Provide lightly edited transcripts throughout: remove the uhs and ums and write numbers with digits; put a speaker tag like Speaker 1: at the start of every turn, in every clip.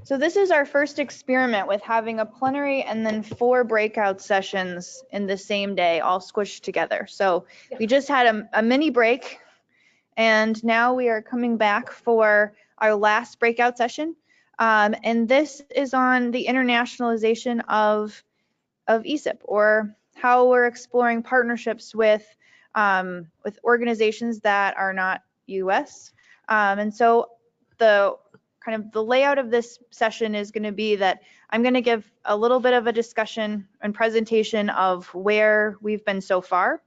Speaker 1: So this is our first experiment with having a plenary and then 4 breakout sessions in the same day, all squished together. So we just had a mini break, and now we are coming back for our last breakout session. And this is on the internationalization of ESIP, or how we're exploring partnerships with organizations that are not US. And so the layout of this session is going to be that I'm going to give a little bit of a discussion and presentation of where we've been so far.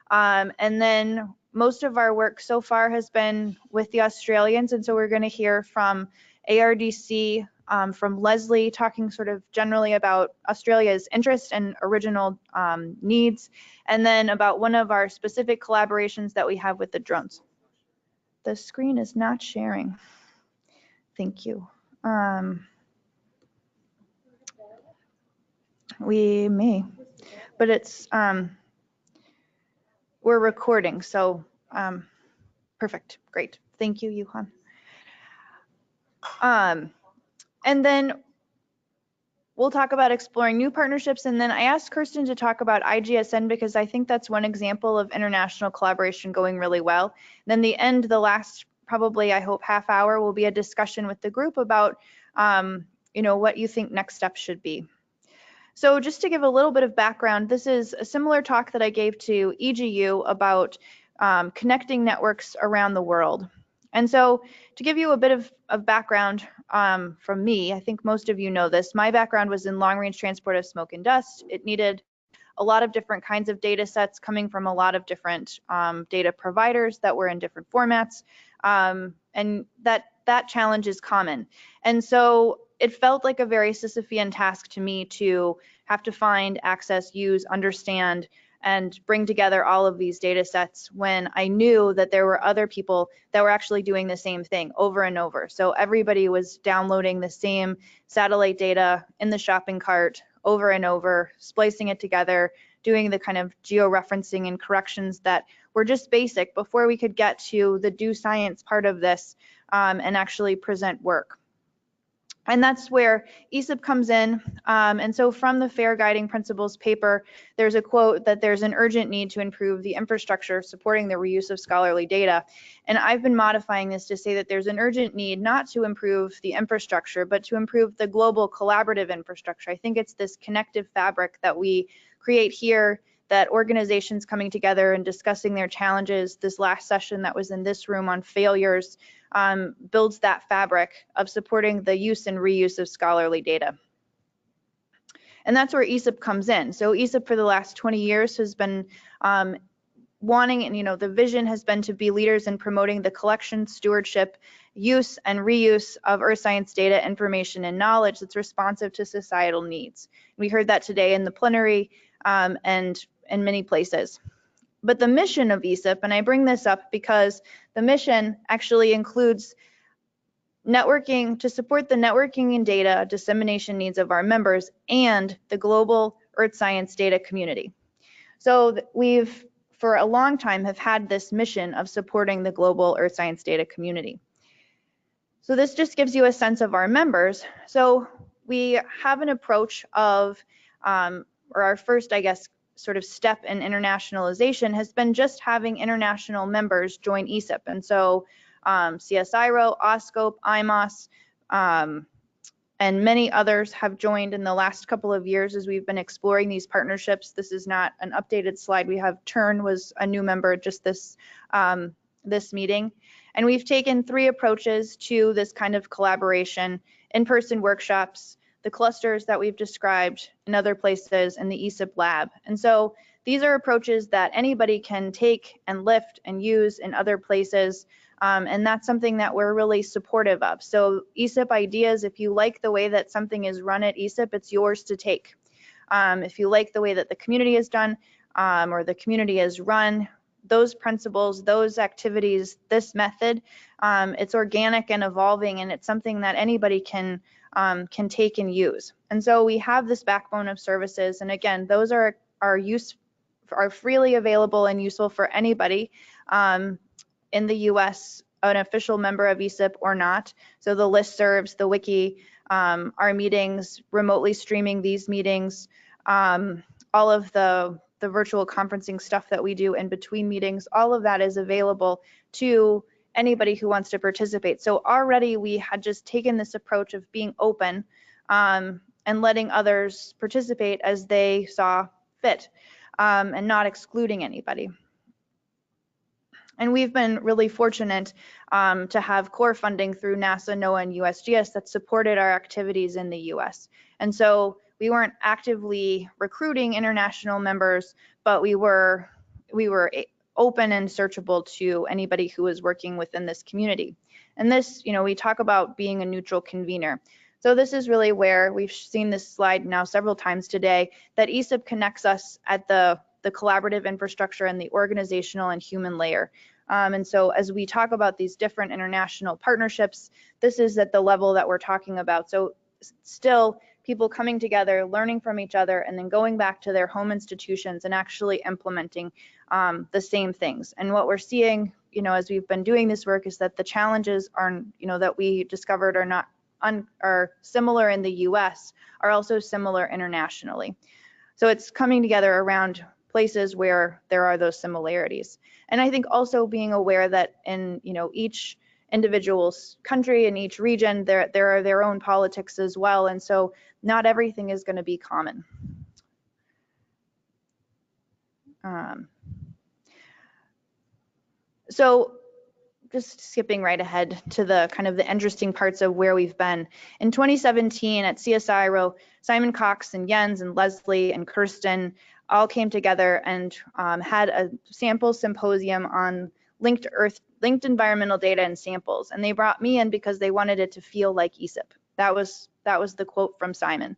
Speaker 1: And then most of our work so far has been with the Australians, and so we're going to hear from ARDC, from Leslie, talking sort of generally about Australia's interest and original needs, and then about one of our specific collaborations that we have with the drones. The screen is not sharing. Thank you. We may, but it's, we're recording, so perfect, great. Thank you, Yuhan. And then we'll talk about exploring new partnerships, and then I asked Kirsten to talk about IGSN because I think that's one example of international collaboration going really well. And then the end, the last probably, I hope, half hour will be a discussion with the group about what you think next steps should be. So just to give a little bit of background, this is a similar talk that I gave to EGU about connecting networks around the world. And so to give you a bit of background from me, I think most of you know this, my background was in long-range transport of smoke and dust. It needed a lot of different kinds of data sets coming from a lot of different data providers that were in different formats, and that challenge is common. And so it felt like a very Sisyphean task to me to have to find, access, use, understand, and bring together all of these data sets when I knew that there were other people that were actually doing the same thing over and over. So everybody was downloading the same satellite data in the shopping cart over and over, splicing it together, doing the kind of georeferencing and corrections that were just basic before we could get to the do science part of this and actually present work. And that's where ESIP comes in. And so from the FAIR Guiding Principles paper, there's a quote that there's an urgent need to improve the infrastructure supporting the reuse of scholarly data. And I've been modifying this to say that there's an urgent need not to improve the infrastructure, but to improve the global collaborative infrastructure. I think it's this connective fabric that we create here, that organizations coming together and discussing their challenges. This last session that was in this room on failures builds that fabric of supporting the use and reuse of scholarly data. And that's where ESIP comes in. So ESIP for the last 20 years has been wanting, and the vision has been to be leaders in promoting the collection, stewardship, use, and reuse of earth science data, information, and knowledge that's responsive to societal needs. We heard that today in the plenary and in many places. But the mission of ESIP, and I bring this up because the mission actually includes networking to support the networking and data dissemination needs of our members and the global earth science data community. So we've, for a long time, have had this mission of supporting the global earth science data community. So this just gives you a sense of our members. So we have an approach of, or our first, I guess, sort of step in internationalization has been just having international members join ESIP. And so CSIRO, OSCOPE, IMOS, and many others have joined in the last couple of years as we've been exploring these partnerships. This is not an updated slide. We have Turn was a new member just this meeting. And we've taken 3 approaches to this kind of collaboration: in-person workshops, the clusters that we've described in other places, and the ESIP lab. And so these are approaches that anybody can take and lift and use in other places. And that's something that we're really supportive of. So ESIP ideas, if you like the way that something is run at ESIP, it's yours to take. If you like the way that the community is done or the community is run, those principles, those activities, this method, it's organic and evolving, and it's something that anybody can take and use. And so we have this backbone of services, and again, those are freely available and useful for anybody in the US an official member of ESIP or not. So the listservs, the wiki, our meetings, remotely streaming these meetings, all of the virtual conferencing stuff that we do in between meetings, all of that is available to anybody who wants to participate. So already we had just taken this approach of being open and letting others participate as they saw fit, and not excluding anybody. And we've been really fortunate to have core funding through NASA, NOAA, and USGS that supported our activities in the US. And so we weren't actively recruiting international members, but we were open and searchable to anybody who was working within this community. And this, we talk about being a neutral convener. So this is really where we've seen this slide now several times today, that ESIP connects us at the collaborative infrastructure and the organizational and human layer. And so as we talk about these different international partnerships, this is at the level that we're talking about. So still people coming together, learning from each other, and then going back to their home institutions and actually implementing the same things. And what we're seeing, as we've been doing this work, is that the challenges are, that we discovered are similar in the US are also similar internationally. So it's coming together around places where there are those similarities. And I think also being aware that in each individual's country and each region, there are their own politics as well, and so not everything is going to be common. So just skipping right ahead to the kind of the interesting parts of where we've been. In 2017 at CSIRO, Simon Cox and Jens and Leslie and Kirsten all came together and had a sample symposium on linked environmental data and samples. And they brought me in because they wanted it to feel like ESIP. That was the quote from Simon.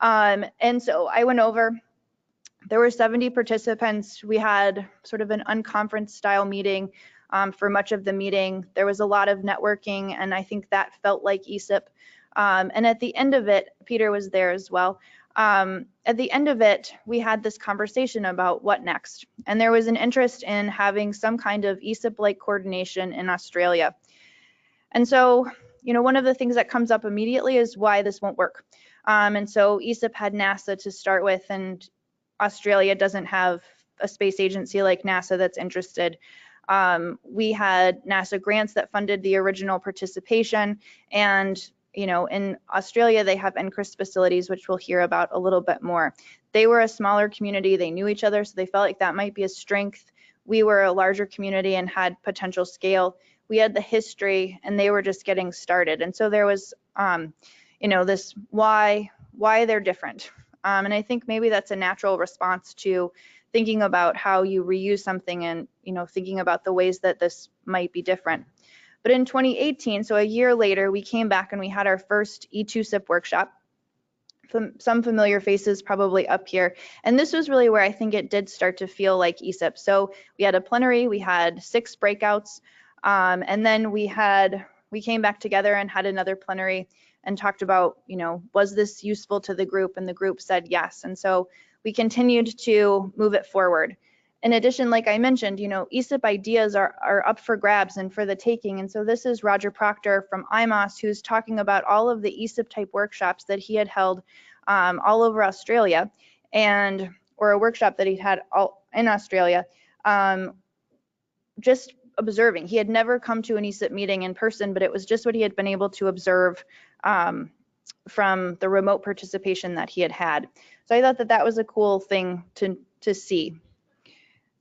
Speaker 1: And so I went over. There were 70 participants. We had sort of an unconference style meeting. For much of the meeting, there was a lot of networking, and I think that felt like ESIP. And at the end of it, Peter was there as well. At the end of it, we had this conversation about what next. And there was an interest in having some kind of ESIP-like coordination in Australia. And so, one of the things that comes up immediately is why this won't work. And so ESIP had NASA to start with, and Australia doesn't have a space agency like NASA that's interested. We had NASA grants that funded the original participation, and in Australia they have NCRISP facilities, which we'll hear about a little bit more. They were a smaller community, they knew each other, so they felt like that might be a strength. We were a larger community and had potential scale. We had the history, and they were just getting started. And so there was, this why they're different. And I think maybe that's a natural response to thinking about how you reuse something and, thinking about the ways that this might be different. But in 2018, so a year later, we came back and we had our first E2SIP workshop. Some familiar faces probably up here. And this was really where I think it did start to feel like ESIP. So we had a plenary, we had 6 breakouts, and then we came back together and had another plenary and talked about, was this useful to the group? And the group said yes. And so we continued to move it forward. In addition, like I mentioned, ESIP ideas are up for grabs and for the taking. And so this is Roger Proctor from IMOS, who's talking about all of the ESIP type workshops that he had held all over Australia, or a workshop that he'd had all in Australia, just observing. He had never come to an ESIP meeting in person, but it was just what he had been able to observe from the remote participation that he had had. So I thought that was a cool thing to see.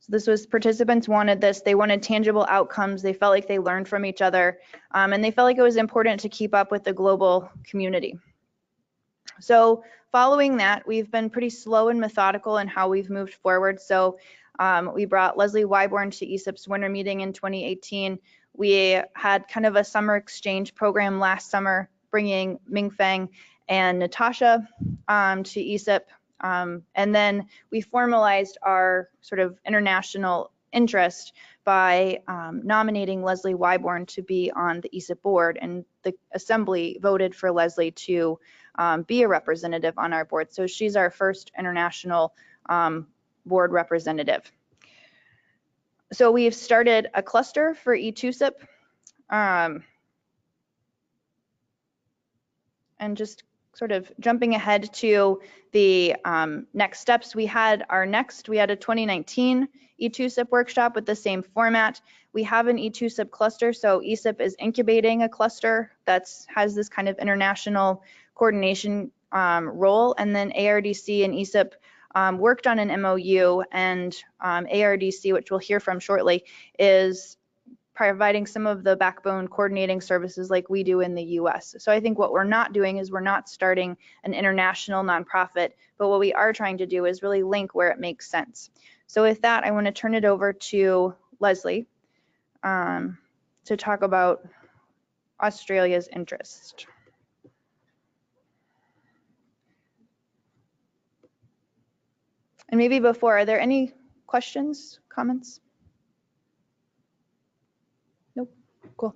Speaker 1: So this was, participants wanted this, they wanted tangible outcomes, they felt like they learned from each other, and they felt like it was important to keep up with the global community. So following that, we've been pretty slow and methodical in how we've moved forward. So we brought Leslie Wyborn to ESIP's winter meeting in 2018. We had kind of a summer exchange program last summer, bringing Ming Feng and Natasha to ESIP. And then we formalized our sort of international interest by nominating Leslie Wyborn to be on the ESIP board, and the assembly voted for Leslie to be a representative on our board. So she's our first international board representative. So we've started a cluster for E2SIP. And just sort of jumping ahead to the next steps, we had a 2019 E2SIP workshop with the same format. We have an E2SIP cluster, so ESIP is incubating a cluster that has this kind of international coordination role, and then ARDC and ESIP worked on an MOU, and ARDC, which we'll hear from shortly, is providing some of the backbone coordinating services like we do in the US. So I think what we're not doing is we're not starting an international nonprofit, but what we are trying to do is really link where it makes sense. So with that, I want to turn it over to Leslie to talk about Australia's interest. And maybe before, are there any questions, comments? Nope, cool.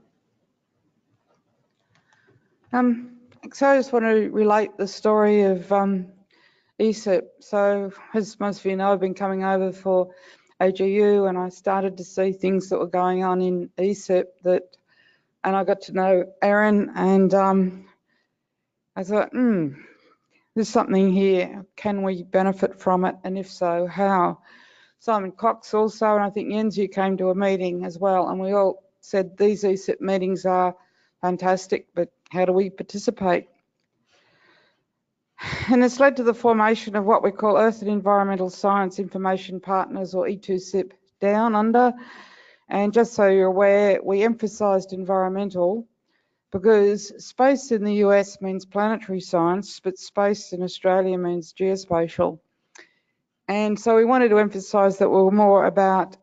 Speaker 2: So I just want to relate the story of ESIP. So as most of you know, I've been coming over for AGU, and I started to see things that were going on in ESIP and I got to know Erin, and I thought, there's something here. Can we benefit from it? And if so, how? Simon Cox also, and I think Jens, you came to a meeting as well, and we all said these ESIP meetings are fantastic, but how do we participate? And it's led to the formation of what we call Earth and Environmental Science Information Partners, or E2SIP Down Under. And just so you're aware, we emphasised environmental because space in the US means planetary science, but space in Australia means geospatial. And so we wanted to emphasise that we were more about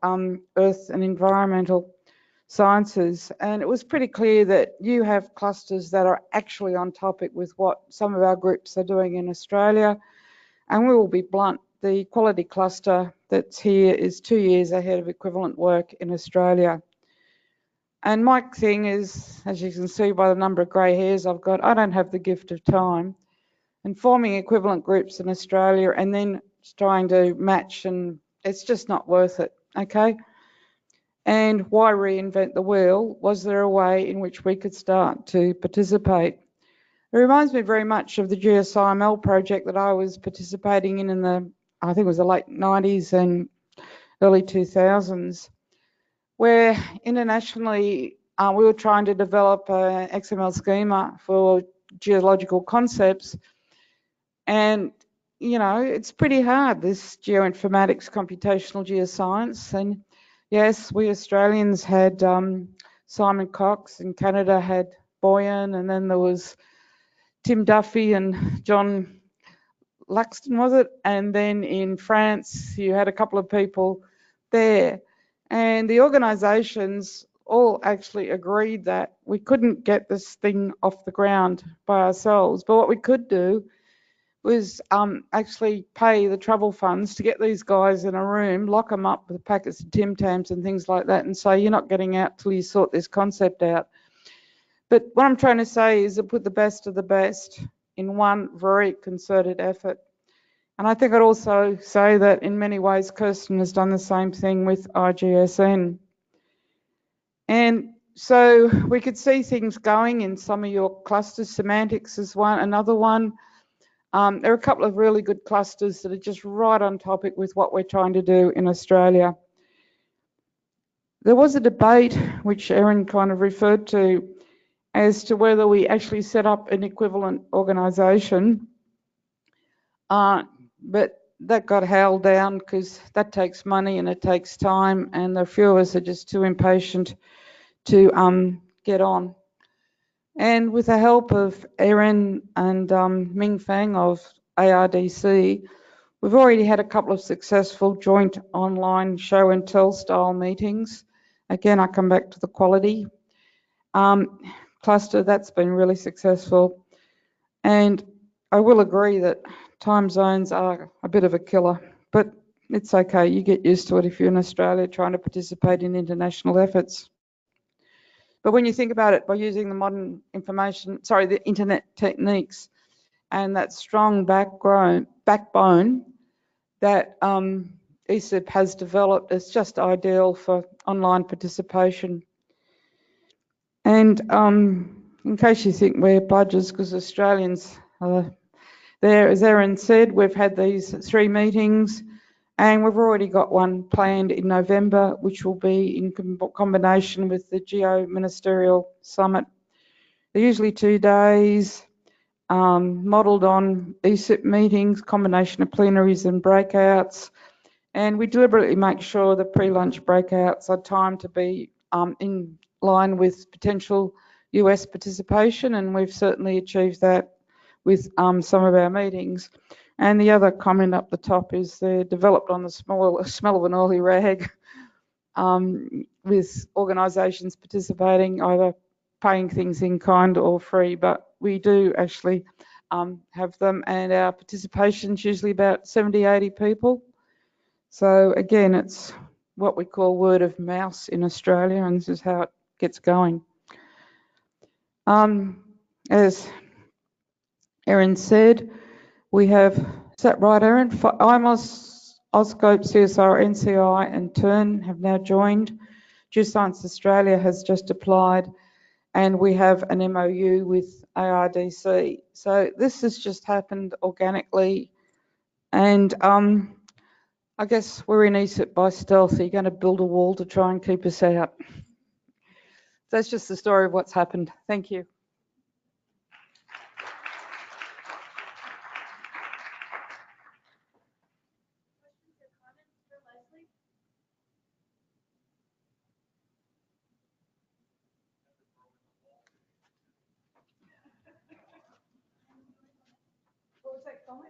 Speaker 2: Earth and environmental sciences. And it was pretty clear that you have clusters that are actually on topic with what some of our groups are doing in Australia. And we will be blunt, the quality cluster that's here is 2 years ahead of equivalent work in Australia. And my thing is, as you can see by the number of grey hairs I've got, I don't have the gift of time. And forming equivalent groups in Australia and then trying to match, and it's just not worth it, okay? And why reinvent the wheel? Was there a way in which we could start to participate? It reminds me very much of the GSIML project that I was participating in the, I think it was the late 90s and early 2000s, where internationally we were trying to develop an XML schema for geological concepts. And, you know, it's pretty hard, this geoinformatics, computational geoscience. And yes, we Australians had Simon Cox, in Canada had Boyan, and then there was Tim Duffy and John Luxton, was it? And then in France, you had a couple of people there. And the organisations all actually agreed that we couldn't get this thing off the ground by ourselves. But what we could do was actually pay the travel funds to get these guys in a room, lock them up with packets of Tim Tams and things like that, and say, you're not getting out till you sort this concept out. But what I'm trying to say is to put the best of the best in one very concerted effort. And I think I'd also say that in many ways, Kirsten has done the same thing with IGSN. And so we could see things going in some of your clusters. Semantics is another one. There are a couple of really good clusters that are just right on topic with what we're trying to do in Australia. There was a debate, which Erin kind of referred to, as to whether we actually set up an equivalent organisation. But that got held down because that takes money and it takes time, and a few of us are just too impatient to get on. And with the help of Erin and Ming Fang of ARDC, we've already had a couple of successful joint online show and tell style meetings. Again, I come back to the quality cluster, that's been really successful. And I will agree that time zones are a bit of a killer, but it's okay. You get used to it if you're in Australia trying to participate in international efforts. But when you think about it, by using the modern the internet techniques and that strong backbone that ESIP has developed, it's just ideal for online participation. And in case you think we're budgers, because Australians are there, as Erin said, we've had these 3 meetings and we've already got one planned in November, which will be in combination with the Geo-Ministerial Summit. They're usually 2 days, modelled on ESIP meetings, combination of plenaries and breakouts. And we deliberately make sure the pre-lunch breakouts are timed to be in line with potential US participation, and we've certainly achieved that with some of our meetings. And the other comment up the top is they're developed on the smell of an oily rag, with organisations participating, either paying things in kind or free, but we do actually have them, and our participation's usually about 70, 80 people. So again, it's what we call word of mouth in Australia, and this is how it gets going. As Erin said, we have, is that right, Erin? IMOS, Auscope, CSR, NCI and TURN have now joined. Geoscience Australia has just applied, and we have an MOU with ARDC. So this has just happened organically, and I guess we're in ESIP by stealth. You're going to build a wall to try and keep us out. That's just the story of what's happened. Thank you. What was that comment?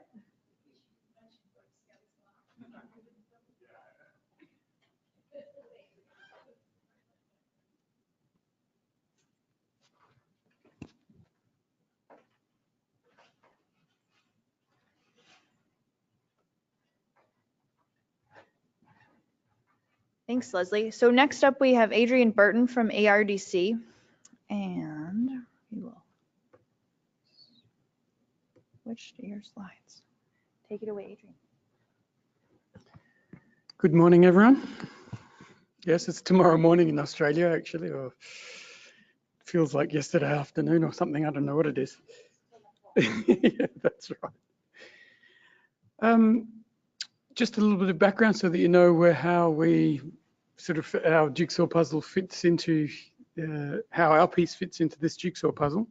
Speaker 1: Thanks, Leslie. So next up, we have Adrian Burton from ARDC, and we will switch to your slides. Take it away, Adrian.
Speaker 3: Good morning, everyone. Yes, it's tomorrow morning in Australia, actually, or feels like yesterday afternoon or something. I don't know what it is. Yeah, that's right. Just a little bit of background so that you know how we sort of, our jigsaw puzzle fits into, how our piece fits into this jigsaw puzzle.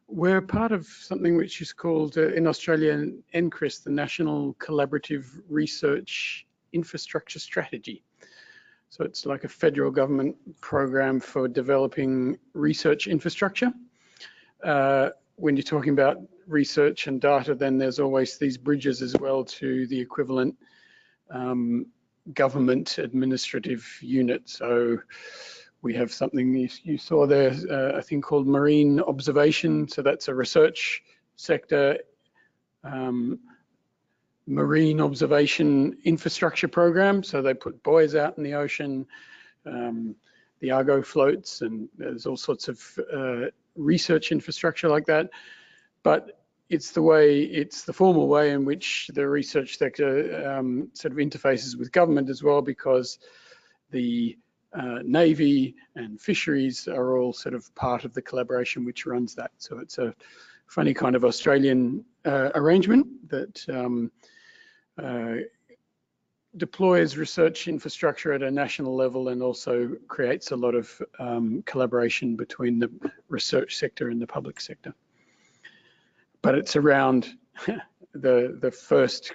Speaker 3: We're part of something which is called, in Australia, NCRIS, the National Collaborative Research Infrastructure Strategy. So it's like a federal government program for developing research infrastructure. When you're talking about research and data, then there's always these bridges as well to the equivalent government administrative unit. So we have something you saw there, a thing called marine observation. So that's a research sector marine observation infrastructure program. So they put buoys out in the ocean, the Argo floats, and there's all sorts of research infrastructure like that. But it's the formal way in which the research sector sort of interfaces with government as well, because the Navy and fisheries are all sort of part of the collaboration which runs that. So it's a funny kind of Australian arrangement that deploys research infrastructure at a national level and also creates a lot of collaboration between the research sector and the public sector. But it's around the first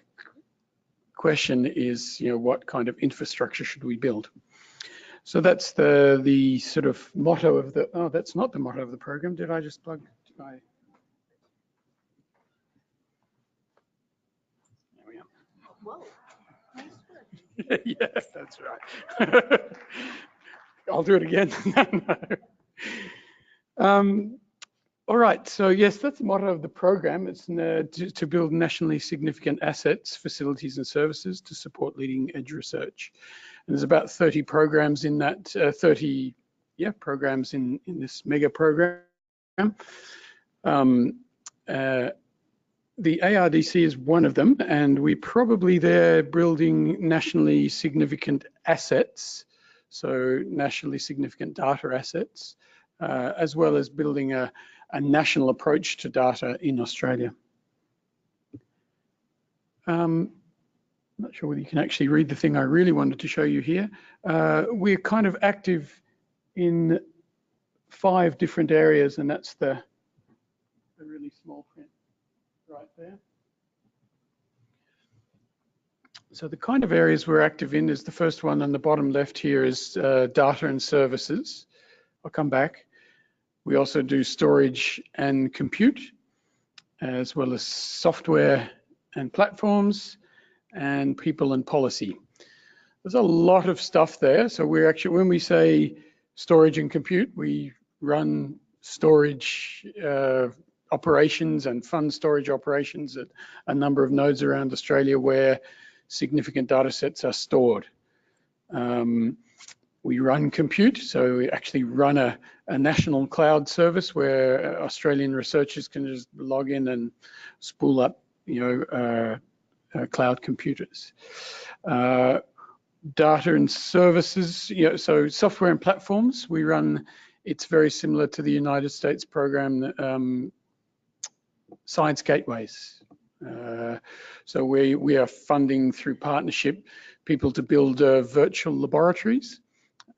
Speaker 3: question is, what kind of infrastructure should we build? So that's the sort of motto of the, oh, that's not the motto of the program. Did I just plug? There we are.
Speaker 1: Whoa, nice work.
Speaker 3: Yeah, that's right. I'll do it again. No. All right, so yes, that's the motto of the program. It's to build nationally significant assets, facilities and services to support leading edge research. And there's about 30 programs in that, programs in this mega program. The ARDC is one of them, and we're probably there building nationally significant assets, so nationally significant data assets, as well as building a national approach to data in Australia. I'm not sure whether you can actually read the thing I really wanted to show you here. We're kind of active in 5 different areas, and that's the really small print right there. So the kind of areas we're active in is the first one on the bottom left here is data and services. I'll come back. We also do storage and compute, as well as software and platforms, and people and policy. There's a lot of stuff there. So we're actually, when we say storage and compute, we run storage operations and fund storage operations at a number of nodes around Australia where significant data sets are stored. We run compute, so we actually run a national cloud service where Australian researchers can just log in and spool up, cloud computers. Data and services, so software and platforms, we run, it's very similar to the United States program, Science Gateways. So we are funding through partnership people to build virtual laboratories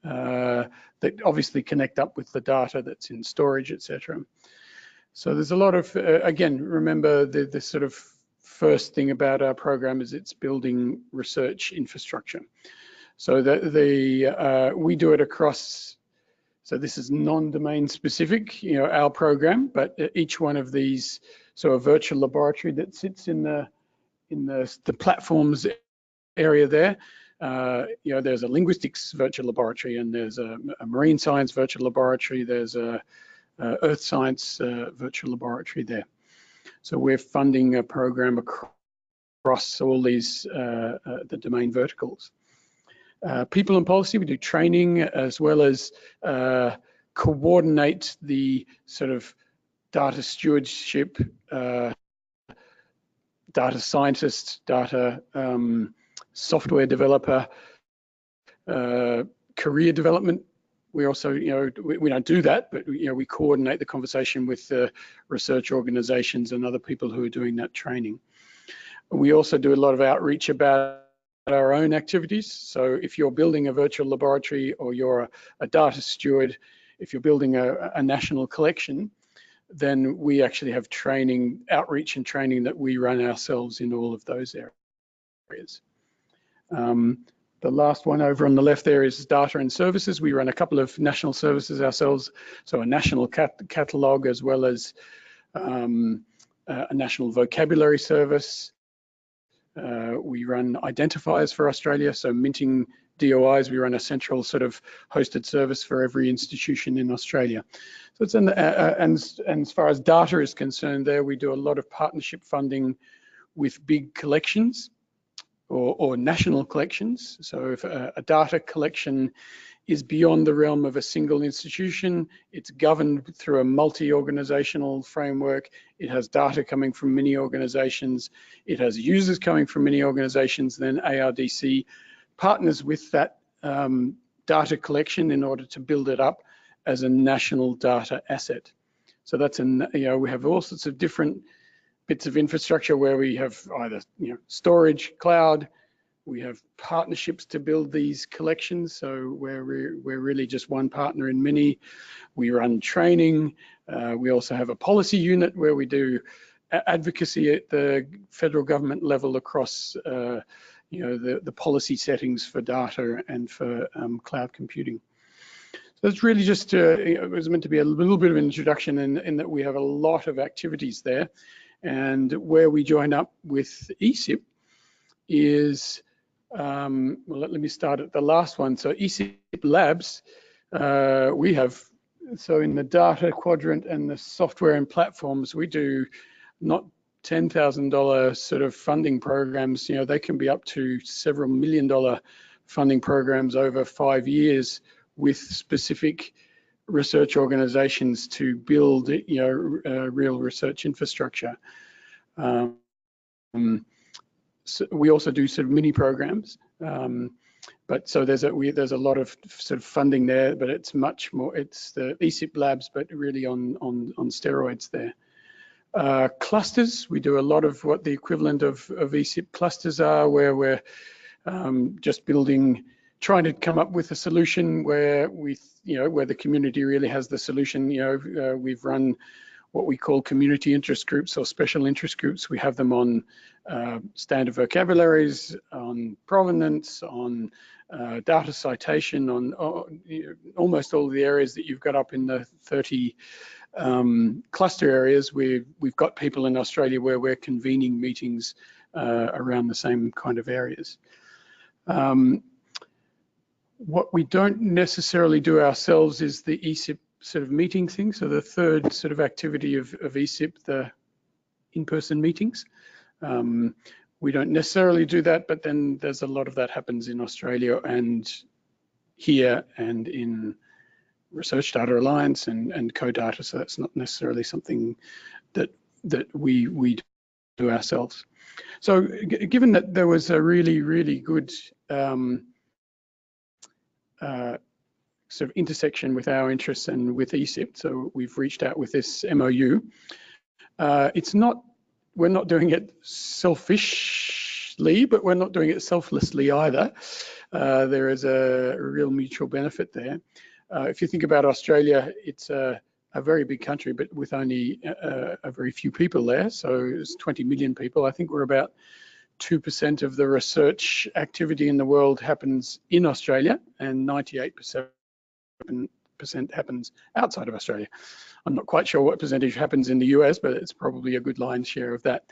Speaker 3: that obviously connect up with the data that's in storage, etc. So there's a lot of, again, remember the sort of first thing about our program is it's building research infrastructure. So we do it across, so this is non-domain specific, our program, but each one of these, so a virtual laboratory that sits in the platforms area there. There's a linguistics virtual laboratory, and there's a marine science virtual laboratory. There's a earth science virtual laboratory there. So we're funding a program across all these the domain verticals. People and policy, we do training as well as coordinate the sort of data stewardship, data scientist, data software developer, career development. We also, we don't do that, but we coordinate the conversation with research organizations and other people who are doing that training. We also do a lot of outreach about our own activities. So if you're building a virtual laboratory or you're a data steward, if you're building a national collection, then we actually have training, outreach and training that we run ourselves in all of those areas. The last one over on the left there is data and services. We run a couple of national services ourselves, so a national catalogue as well as a national vocabulary service. We run identifiers for Australia, so minting DOIs. We run a central sort of hosted service for every institution in Australia. So it's and as far as data is concerned, there we do a lot of partnership funding with big collections or national collections. So if a data collection is beyond the realm of a single institution, it's governed through a multi-organizational framework. It has data coming from many organizations. It has users coming from many organizations. Then ARDC partners with that data collection in order to build it up as a national data asset. So that's we have all sorts of different bits of infrastructure where we have either storage, cloud. We have partnerships to build these collections, so we're really just one partner in many. We run training. We also have a policy unit where we do advocacy at the federal government level across the policy settings for data and for cloud computing. So it's really just it was meant to be a little bit of an introduction in that we have a lot of activities there. And where we join up with ESIP is, well, let me start at the last one. So ESIP Labs, we have, so in the data quadrant and the software and platforms, we do not $10,000 sort of funding programs. They can be up to several $1 million funding programs over 5 years with specific research organizations to build real research infrastructure. So we also do sort of mini programs. But so there's a lot of sort of funding there, but it's much more, it's the ESIP labs, but really on steroids there. Clusters, we do a lot of what the equivalent of ESIP clusters are, where we're just trying to come up with a solution where where the community really has the solution. We've run what we call community interest groups or special interest groups. We have them on standard vocabularies, on provenance, on data citation, on almost all of the areas that you've got up in the 30 cluster areas. We've got people in Australia where we're convening meetings around the same kind of areas. What we don't necessarily do ourselves is the ESIP sort of meeting thing. So the third sort of activity of ESIP, the in-person meetings. We don't necessarily do that, but then there's a lot of that happens in Australia and here and in Research Data Alliance and CoData. So that's not necessarily something that we do ourselves. So given that there was a really, really good sort of intersection with our interests and with ESIP, so we've reached out with this MOU. We're not doing it selfishly, but we're not doing it selflessly either. There is a real mutual benefit there. If you think about Australia, it's a very big country, but with only a very few people there. So it's 20 million people. I think we're about 2% of the research activity in the world happens in Australia, and 98% happens outside of Australia. I'm not quite sure what percentage happens in the US, but it's probably a good lion's share of that.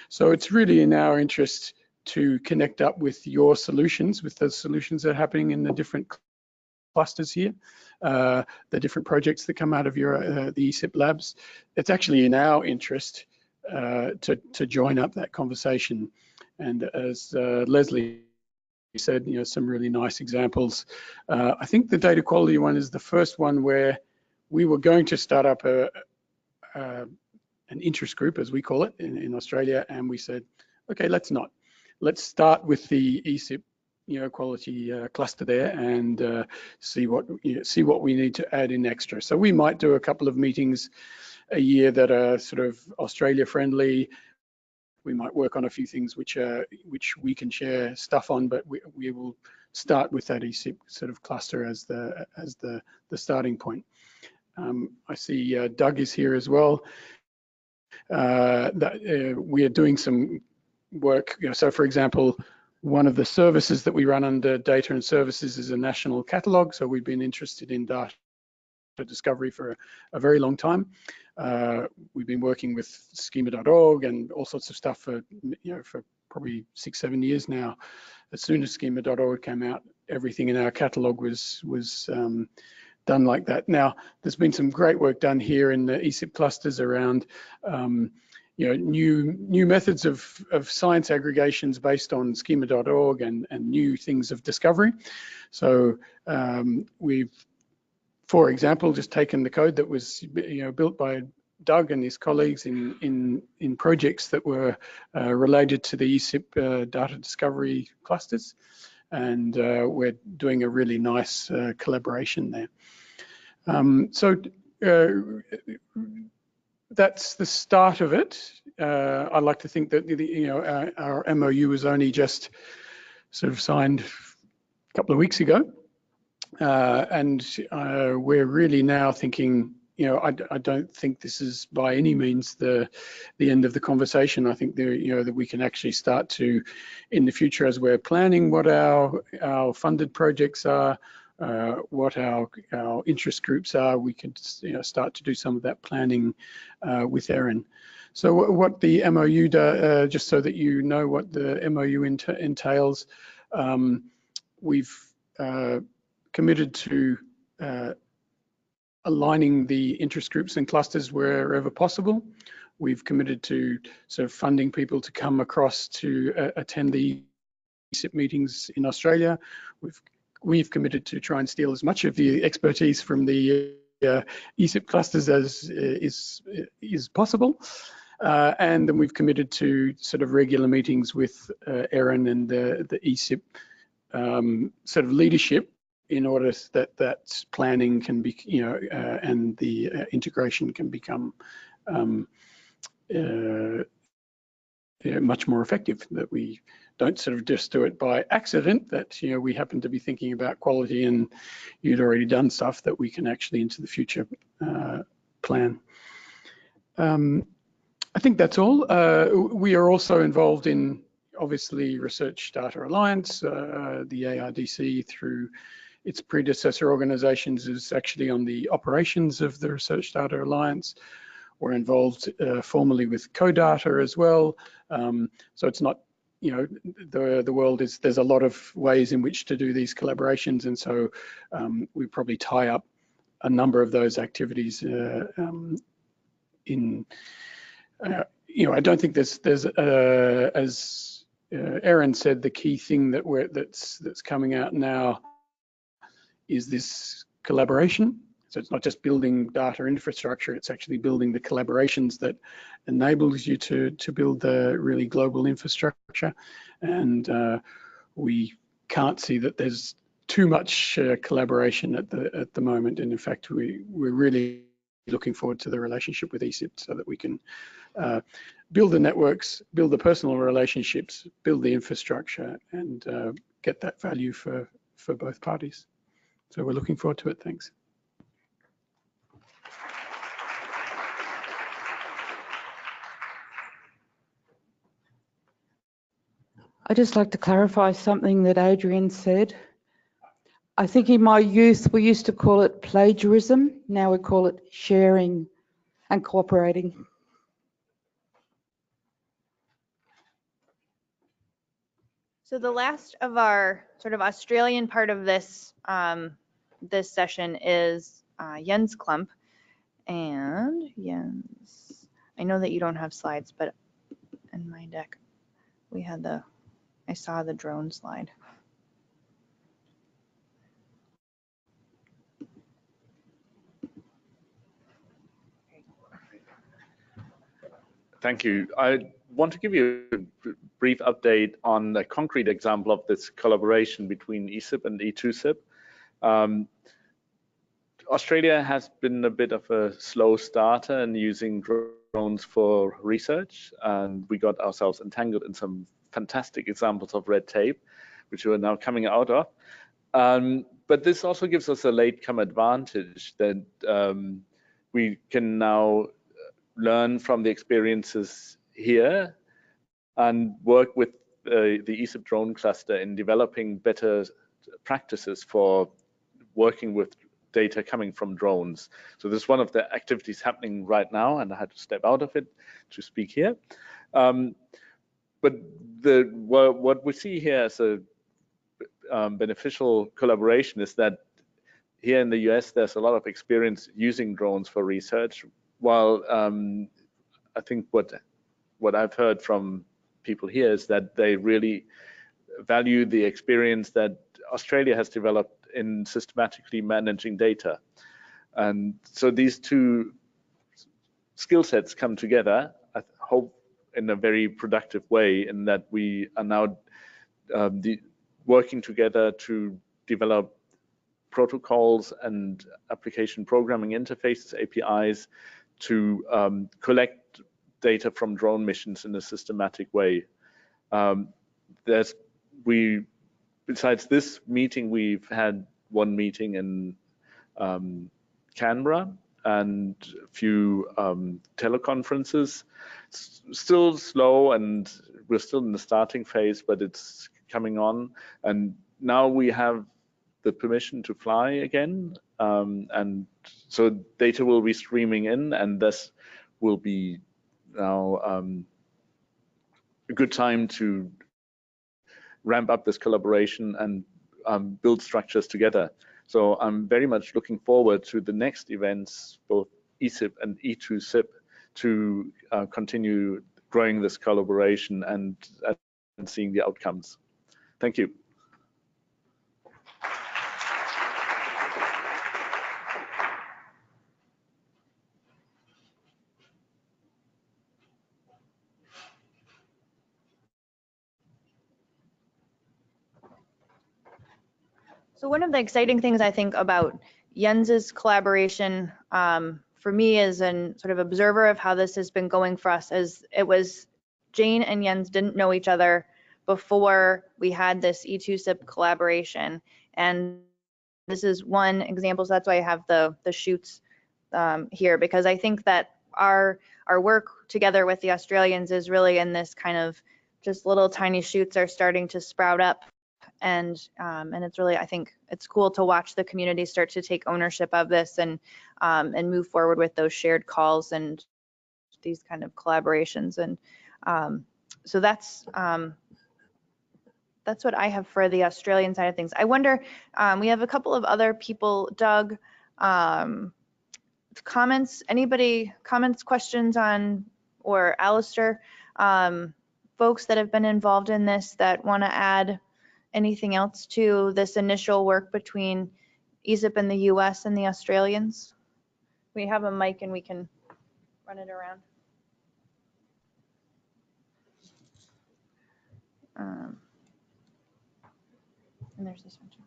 Speaker 3: So it's really in our interest to connect up with your solutions, with the solutions that are happening in the different clusters here, the different projects that come out of the ESIP labs. It's actually in our interest to join up that conversation. And as Leslie said, some really nice examples. I think the data quality one is the first one where we were going to start up an interest group, as we call it, in Australia, and we said, okay, let's not. Let's start with the ESIP quality cluster there and see what we need to add in extra. So we might do a couple of meetings a year that are sort of Australia friendly. We might work on a few things which we can share stuff on, but we will start with that ESIP sort of cluster as the starting point. I see Doug is here as well. We are doing some work. So, for example, one of the services that we run under data and services is a national catalog. So we've been interested in data discovery for a very long time. We've been working with schema.org and all sorts of stuff for probably 6-7 years now. As soon as schema.org came out, everything in our catalog was done like that. Now, there's been some great work done here in the ESIP clusters around new methods of science aggregations based on schema.org and new things of discovery. So we've, for example, just taken the code that was built by Doug and his colleagues in projects that were related to the ESIP data discovery clusters, and we're doing a really nice collaboration there. So that's the start of it. I like to think that our MOU was only just sort of signed a couple of weeks ago. And we're really now thinking, I don't think this is by any means the end of the conversation. I think that we can actually start to, in the future, as we're planning what our funded projects are, what our interest groups are, we could start to do some of that planning with Erin. So what the MOU does, just so that you know what the MOU entails, we've committed to aligning the interest groups and clusters wherever possible. We've committed to sort of funding people to come across to attend the ESIP meetings in Australia. We've committed to try and steal as much of the expertise from the ESIP clusters as is possible. And then we've committed to sort of regular meetings with Erin and the ESIP sort of leadership in order that planning can be, and the integration can become much more effective, that we don't sort of just do it by accident, that we happen to be thinking about quality and you'd already done stuff, that we can actually into the future plan. I think that's all. We are also involved in, obviously, Research Data Alliance. The ARDC, through its predecessor organizations, is actually on the operations of the Research Data Alliance. We're involved formally with CoData as well. So it's not, the world is, there's a lot of ways in which to do these collaborations. And so we probably tie up a number of those activities I don't think there's as Erin said, the key thing that's coming out now is this collaboration. So it's not just building data infrastructure, it's actually building the collaborations that enables you to build the really global infrastructure. And we can't see that there's too much collaboration at the moment. And in fact, we're really looking forward to the relationship with ESIP so that we can build the networks, build the personal relationships, build the infrastructure, and get that value for both parties. So we're looking forward to it. Thanks.
Speaker 2: I'd just like to clarify something that Adrian said. I think in my youth, we used to call it plagiarism. Now we call it sharing and cooperating.
Speaker 1: So the last of our sort of Australian part of this this session is Jens Klump. And Jens, I know that you don't have slides, but in my deck, we had I saw the drone slide.
Speaker 4: Thank you. I want to give you a brief update on a concrete example of this collaboration between ESIP and E2SIP. Australia has been a bit of a slow starter in using drones for research, and we got ourselves entangled in some fantastic examples of red tape, which we're now coming out of. But this also gives us a late-come advantage that we can now learn from the experiences here and work with the ESIP drone cluster in developing better practices for working with data coming from drones. So this is one of the activities happening right now, and I had to step out of it to speak here. But what we see here as a beneficial collaboration is that here in the US, there's a lot of experience using drones for research, while I think what I've heard from people here is that they really value the experience that Australia has developed in systematically managing data. And so these two skill sets come together, I hope, in a very productive way, in that we are now working together to develop protocols and application programming interfaces, APIs, to collect data from drone missions in a systematic way. Besides this meeting, we've had one meeting in Canberra and a few teleconferences. It's still slow, and we're still in the starting phase, but it's coming on. And now we have the permission to fly again, and so data will be streaming in, and this will be now a good time to ramp up this collaboration and build structures together. So I'm very much looking forward to the next events, both ESIP and E2SIP, to continue growing this collaboration and seeing the outcomes. Thank you.
Speaker 1: So one of the exciting things I think about Jens's collaboration for me as an sort of observer of how this has been going for us is it was Jane and Jens didn't know each other before we had this E2SIP collaboration. And this is one example, so that's why I have the shoots here, because I think that our work together with the Australians is really in this kind of just little tiny shoots are starting to sprout up. And it's really, I think it's cool to watch the community start to take ownership of this and move forward with those shared calls and these kind of collaborations. And so that's what I have for the Australian side of things. I wonder, we have a couple of other people, Doug, comments, anybody comments, questions on, or Alistair, folks that have been involved in this that want to add anything else to this initial work between ESIP in the US and the Australians? We have a mic and we can run it around. And there's this one too.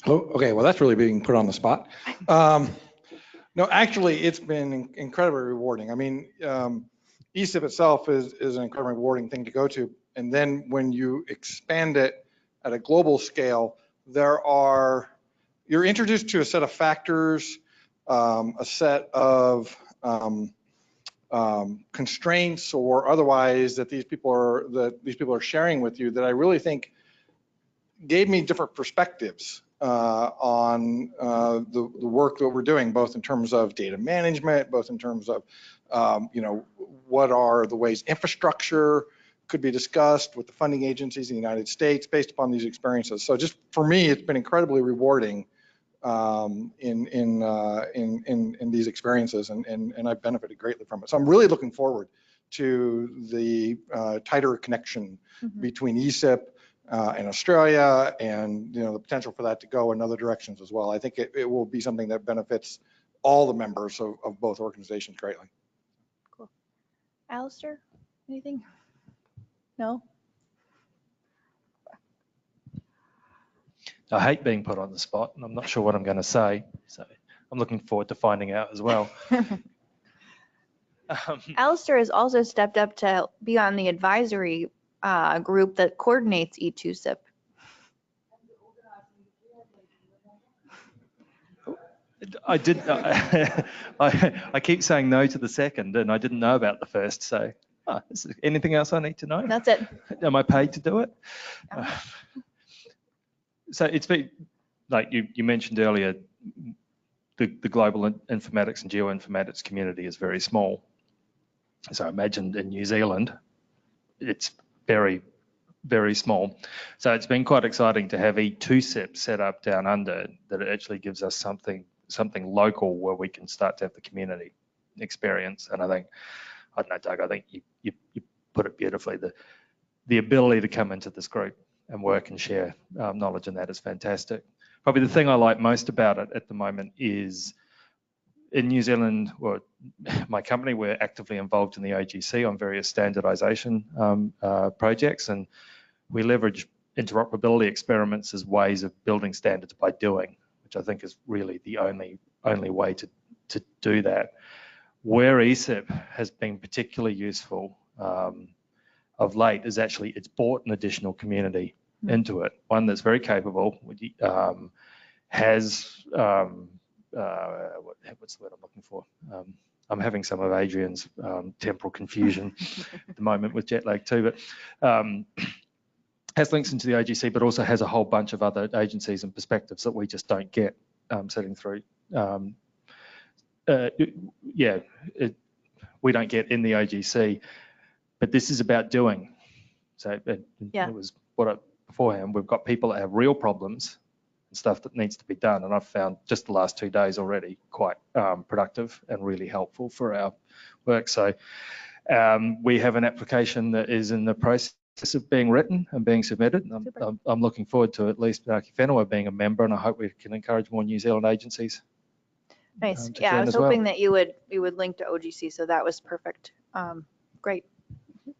Speaker 5: Hello. Okay. Well, that's really being put on the spot. No, actually, it's been incredibly rewarding. I mean, ESIP itself is an incredibly rewarding thing to go to. And then when you expand it at a global scale, you're introduced to a set of factors, a set of constraints or otherwise that these people are sharing with you that I really think gave me different perspectives on the work that we're doing, both in terms of data management, both in terms of what are the ways infrastructure could be discussed with the funding agencies in the United States based upon these experiences. So just for me, it's been incredibly rewarding in these experiences, and I've benefited greatly from it. So I'm really looking forward to the tighter connection between ESIP and Australia, and the potential for that to go in other directions as well. I think it will be something that benefits all the members of both organizations greatly.
Speaker 1: Cool. Alistair, anything? No?
Speaker 6: I hate being put on the spot, and I'm not sure what I'm going to say, so I'm looking forward to finding out as well.
Speaker 1: Alistair has also stepped up to be on the advisory group that coordinates E2SIP.
Speaker 6: I did. I keep saying no to the second, and I didn't know about the first. So, is there anything else I need to know?
Speaker 1: That's it.
Speaker 6: Am I paid to do it? So it's been, like you mentioned earlier, the global informatics and geoinformatics community is very small. So I imagine in New Zealand, it's very, very small. So it's been quite exciting to have E2SIP set up down under, that it actually gives us something local where we can start to have the community experience. And I don't know, Doug, I think you put it beautifully. The ability to come into this group and work and share knowledge in that is fantastic. Probably the thing I like most about it at the moment is in New Zealand, well, my company, we're actively involved in the OGC on various standardization projects, and we leverage interoperability experiments as ways of building standards by doing, which I think is really the only way to do that. Where ESIP has been particularly useful of late is actually it's brought an additional community into it, one that's very capable, has what's the word I'm looking for? I'm having some of Adrian's temporal confusion at the moment with jet lag too, but has links into the OGC, but also has a whole bunch of other agencies and perspectives that we just don't get sitting through. We don't get in the OGC, but this is about doing. So it was beforehand, we've got people that have real problems and stuff that needs to be done, and I've found just the last 2 days already quite productive and really helpful for our work. So we have an application that is in the process of being written and being submitted. I'm looking forward to at least Ngāti Whenua being a member, and I hope we can encourage more New Zealand agencies.
Speaker 1: Nice. Yeah, I was hoping that you would link to OGC, so that was perfect Great.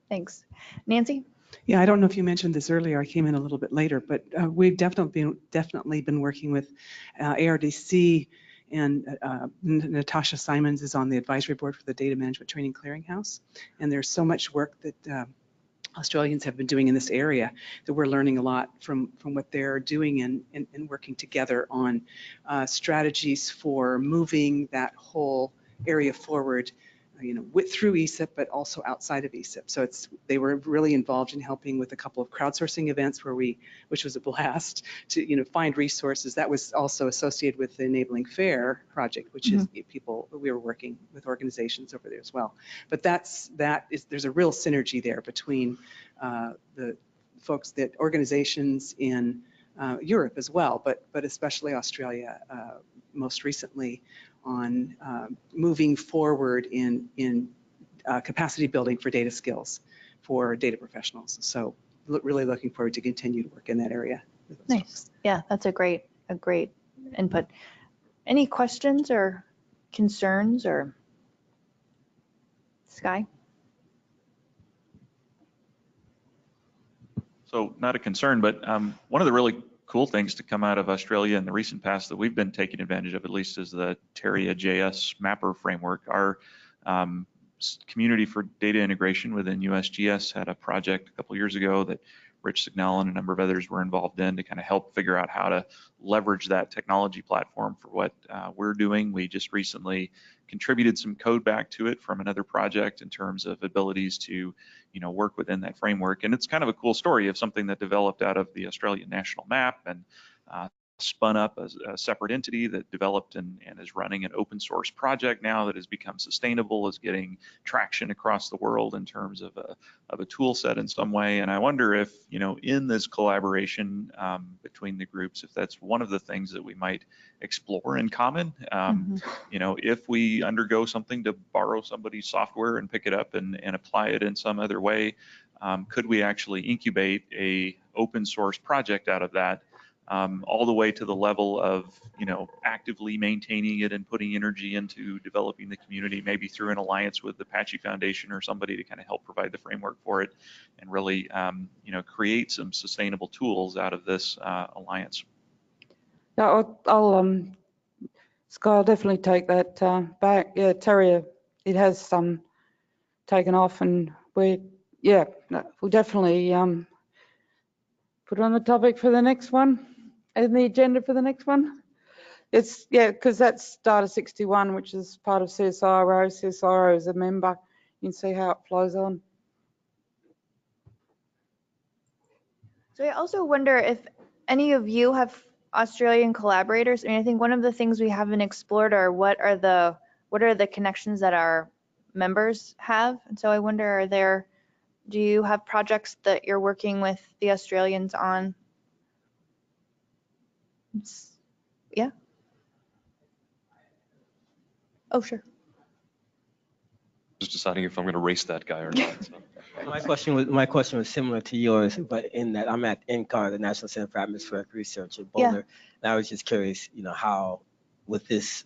Speaker 1: Thanks. Nancy?
Speaker 7: Yeah, I don't know if you mentioned this earlier. I came in a little bit later, but we've definitely been working with ARDC, and Natasha Simons is on the advisory board for the Data Management Training Clearinghouse. And there's so much work that Australians have been doing in this area that we're learning a lot from what they're doing and working together on strategies for moving that whole area forward, through ESIP, but also outside of ESIP. So they were really involved in helping with a couple of crowdsourcing events which was a blast to, find resources. That was also associated with the Enabling-FAIR project, which is we were working with organizations over there as well. But there's a real synergy there between the folks, that organizations in Europe as well, but especially Australia most recently, on moving forward in capacity building for data skills for data professionals. So really looking forward to continue to work in that area.
Speaker 1: Nice. Yeah, that's a great input. Any questions or concerns, or Sky?
Speaker 8: So not a concern, but one of the really cool things to come out of Australia in the recent past that we've been taking advantage of, at least, is the Teria JS Mapper framework. Our community for data integration within USGS had a project a couple years ago that Rich Signal and a number of others were involved in to kind of help figure out how to leverage that technology platform for what we're doing. We just recently contributed some code back to it from another project in terms of abilities to, work within that framework. And it's kind of a cool story of something that developed out of the Australian National Map and spun up as a separate entity that developed and is running an open source project now that has become sustainable, is getting traction across the world in terms of a tool set in some way. And I wonder if, in this collaboration between the groups, if that's one of the things that we might explore in common. If we undergo something to borrow somebody's software and pick it up and apply it in some other way, could we actually incubate a open source project out of that? All the way to the level of, actively maintaining it and putting energy into developing the community, maybe through an alliance with the Apache Foundation or somebody to kind of help provide the framework for it, and really, create some sustainable tools out of this alliance.
Speaker 2: Yeah, Sky, I'll definitely take that back. Yeah, Teria, it has taken off, and we'll definitely put it on the topic for the next one. And the agenda for the next one? Because that's Data 61, which is part of CSIRO. CSIRO is a member. You can see how it flows on.
Speaker 1: So I also wonder if any of you have Australian collaborators. I think one of the things we haven't explored are what are the connections that our members have. And so I wonder, do you have projects that you're working with the Australians on? Yeah. Oh, sure.
Speaker 9: Just deciding if I'm going to race that guy or not. So.
Speaker 10: My question was similar to yours, but in that I'm at NCAR, the National Center for Atmospheric Research in Boulder, and I was just curious, how with this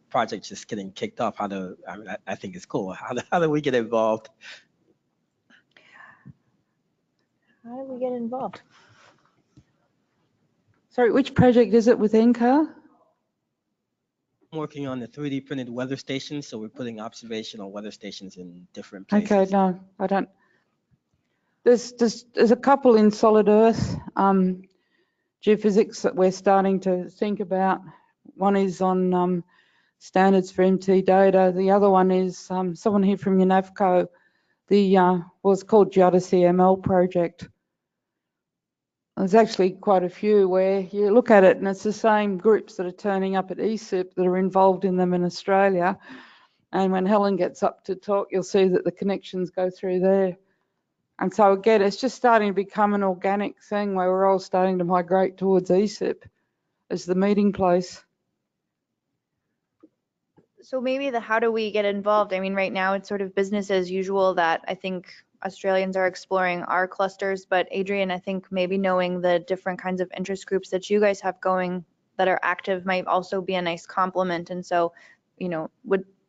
Speaker 10: project just getting kicked off, I think it's cool. How do we get involved?
Speaker 1: How do we get involved?
Speaker 2: Sorry, which project is it with NCAR?
Speaker 10: I'm working on the 3D printed weather stations, so we're putting observational weather stations in different places.
Speaker 2: Okay, no, I don't. There's a couple in solid earth geophysics that we're starting to think about. One is on standards for MT data. The other one is someone here from UNAVCO, what's called Geodesy ML project. There's actually quite a few where you look at it and it's the same groups that are turning up at ESIP that are involved in them in Australia. And when Helen gets up to talk, you'll see that the connections go through there. And so again, it's just starting to become an organic thing where we're all starting to migrate towards ESIP as the meeting place.
Speaker 1: So maybe how do we get involved? I mean, right now it's sort of business as usual that I think Australians are exploring our clusters, but Adrian, I think maybe knowing the different kinds of interest groups that you guys have going that are active might also be a nice complement. And so,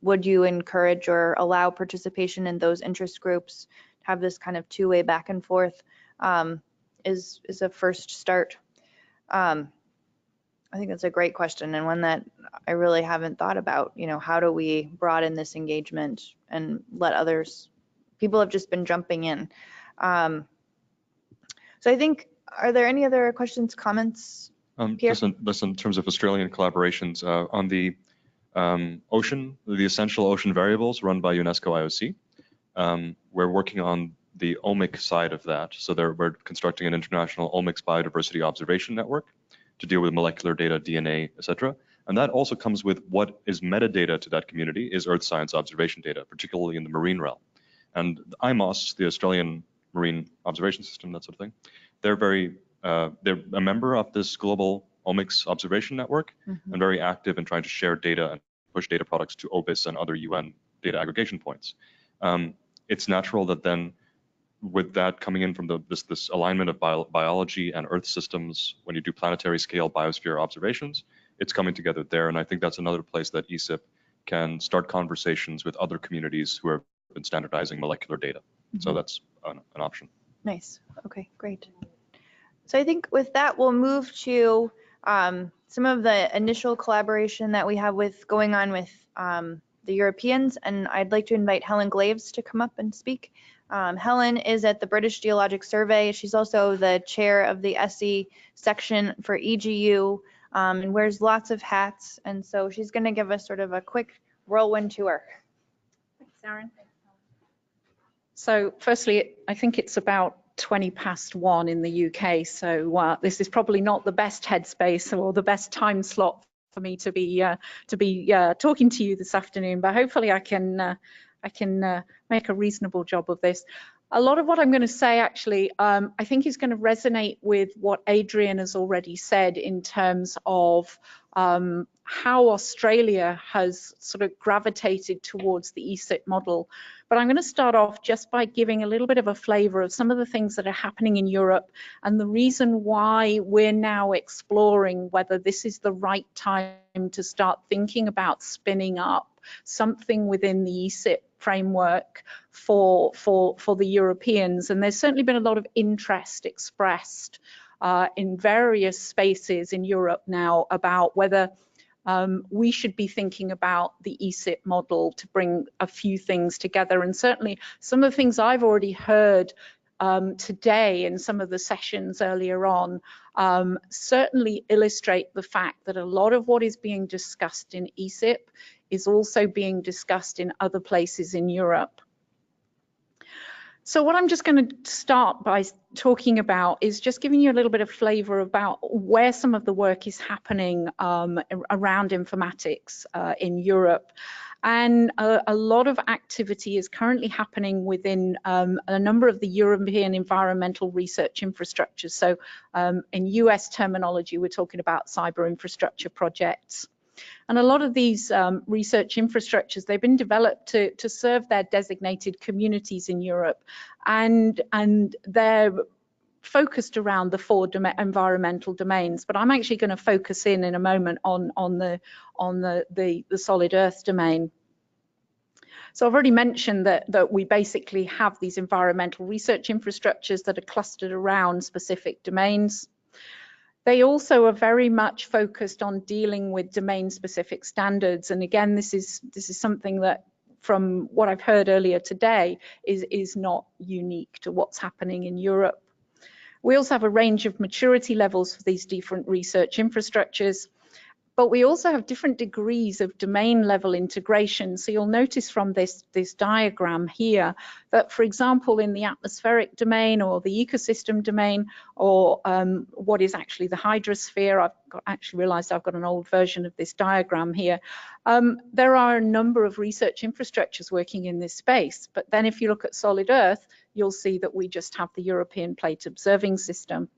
Speaker 1: would you encourage or allow participation in those interest groups? Have this kind of two-way back and forth is a first start. I think that's a great question, and one that I really haven't thought about. You know, how do we broaden this engagement and let others? People have just been jumping in. So I think, are there any other questions, comments?
Speaker 9: Just in terms of Australian collaborations on the ocean, the essential ocean variables run by UNESCO IOC. We're working on the omic side of that. So we're constructing an international omics biodiversity observation network to deal with molecular data, DNA, etc. And that also comes with what is metadata to that community is earth science observation data, particularly in the marine realm. And the IMOS, the Australian Marine Observation System, that sort of thing, they're a member of this global omics observation network and very active in trying to share data and push data products to OBIS and other UN data aggregation points. It's natural that then with that coming in from this alignment of biology and earth systems, when you do planetary scale biosphere observations, it's coming together there. And I think that's another place that ESIP can start conversations with other communities who have been standardizing molecular data. So that's an option. Nice.
Speaker 1: Okay, great. So I think with that, we'll move to some of the initial collaboration that we have going on with the Europeans. And I'd like to invite Helen Glaves to come up and speak. Helen is at the British Geologic Survey. She's also the chair of the SE section for EGU and wears lots of hats. And so she's going to give us sort of a quick whirlwind tour.
Speaker 11: Thanks, Aaron. So firstly, I think it's about 1:20 in the UK. So this is probably not the best headspace or the best time slot for me to be talking to you this afternoon, but hopefully I can make a reasonable job of this. A lot of what I'm going to say actually, I think is going to resonate with what Adrian has already said in terms of how Australia has sort of gravitated towards the ESIP model. But I'm going to start off just by giving a little bit of a flavour of some of the things that are happening in Europe and the reason why we're now exploring whether this is the right time to start thinking about spinning up something within the ESIP framework for the Europeans. And there's certainly been a lot of interest expressed in various spaces in Europe now about whether we should be thinking about the ESIP model to bring a few things together. And certainly some of the things I've already heard today in some of the sessions earlier on certainly illustrate the fact that a lot of what is being discussed in ESIP is also being discussed in other places in Europe. So what I'm just going to start by talking about is just giving you a little bit of flavour about where some of the work is happening around informatics in Europe. And a lot of activity is currently happening within a number of the European environmental research infrastructures. So in US terminology, we're talking about cyber infrastructure projects. And a lot of these research infrastructures, they've been developed to serve their designated communities in Europe. And they're focused around the four environmental domains. But I'm actually going to focus in a moment on the solid earth domain. So I've already mentioned that we basically have these environmental research infrastructures that are clustered around specific domains. They also are very much focused on dealing with domain-specific standards. And again, this is something that, from what I've heard earlier today, is not unique to what's happening in Europe. We also have a range of maturity levels for these different research infrastructures, but we also have different degrees of domain level integration. So you'll notice from this diagram here that, for example, in the atmospheric domain or the ecosystem domain, or what is actually the hydrosphere, I've actually realized I've got an old version of this diagram here. There are a number of research infrastructures working in this space. But then if you look at solid earth, you'll see that we just have the European Plate Observing System.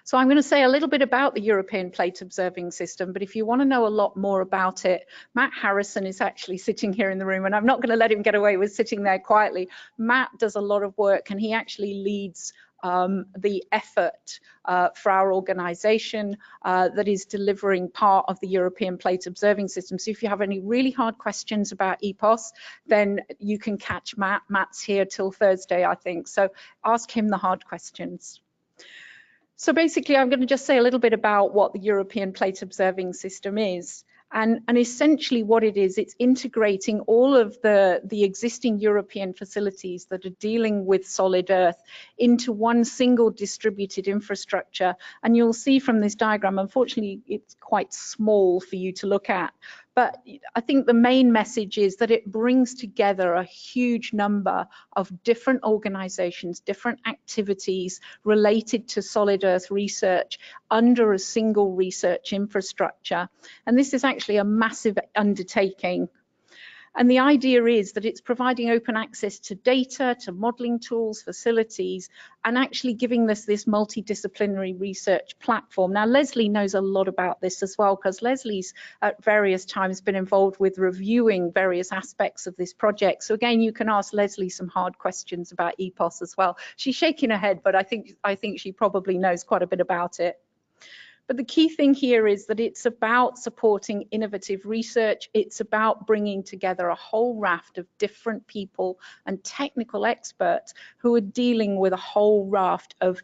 Speaker 11: So I'm going to say a little bit about the European Plate Observing System, but if you want to know a lot more about it, Matt Harrison is actually sitting here in the room, and I'm not going to let him get away with sitting there quietly. Matt does a lot of work, and he actually leads the effort for our organization that is delivering part of the European Plate Observing System. So if you have any really hard questions about EPOS, then you can catch Matt. Matt's here till Thursday, I think. So ask him the hard questions. So basically, I'm going to just say a little bit about what the European Plate Observing System is. And essentially what it is, it's integrating all of the existing European facilities that are dealing with solid earth into one single distributed infrastructure. And you'll see from this diagram, unfortunately, it's quite small for you to look at. But I think the main message is that it brings together a huge number of different organizations, different activities related to solid earth research under a single research infrastructure. And this is actually a massive undertaking. And the idea is that it's providing open access to data, to modeling tools, facilities, and actually giving us this multidisciplinary research platform. Now, Leslie knows a lot about this as well, because Leslie's at various times been involved with reviewing various aspects of this project. So again, you can ask Leslie some hard questions about EPOS as well. She's shaking her head, but I think she probably knows quite a bit about it. But the key thing here is that it's about supporting innovative research. It's about bringing together a whole raft of different people and technical experts who are dealing with a whole raft of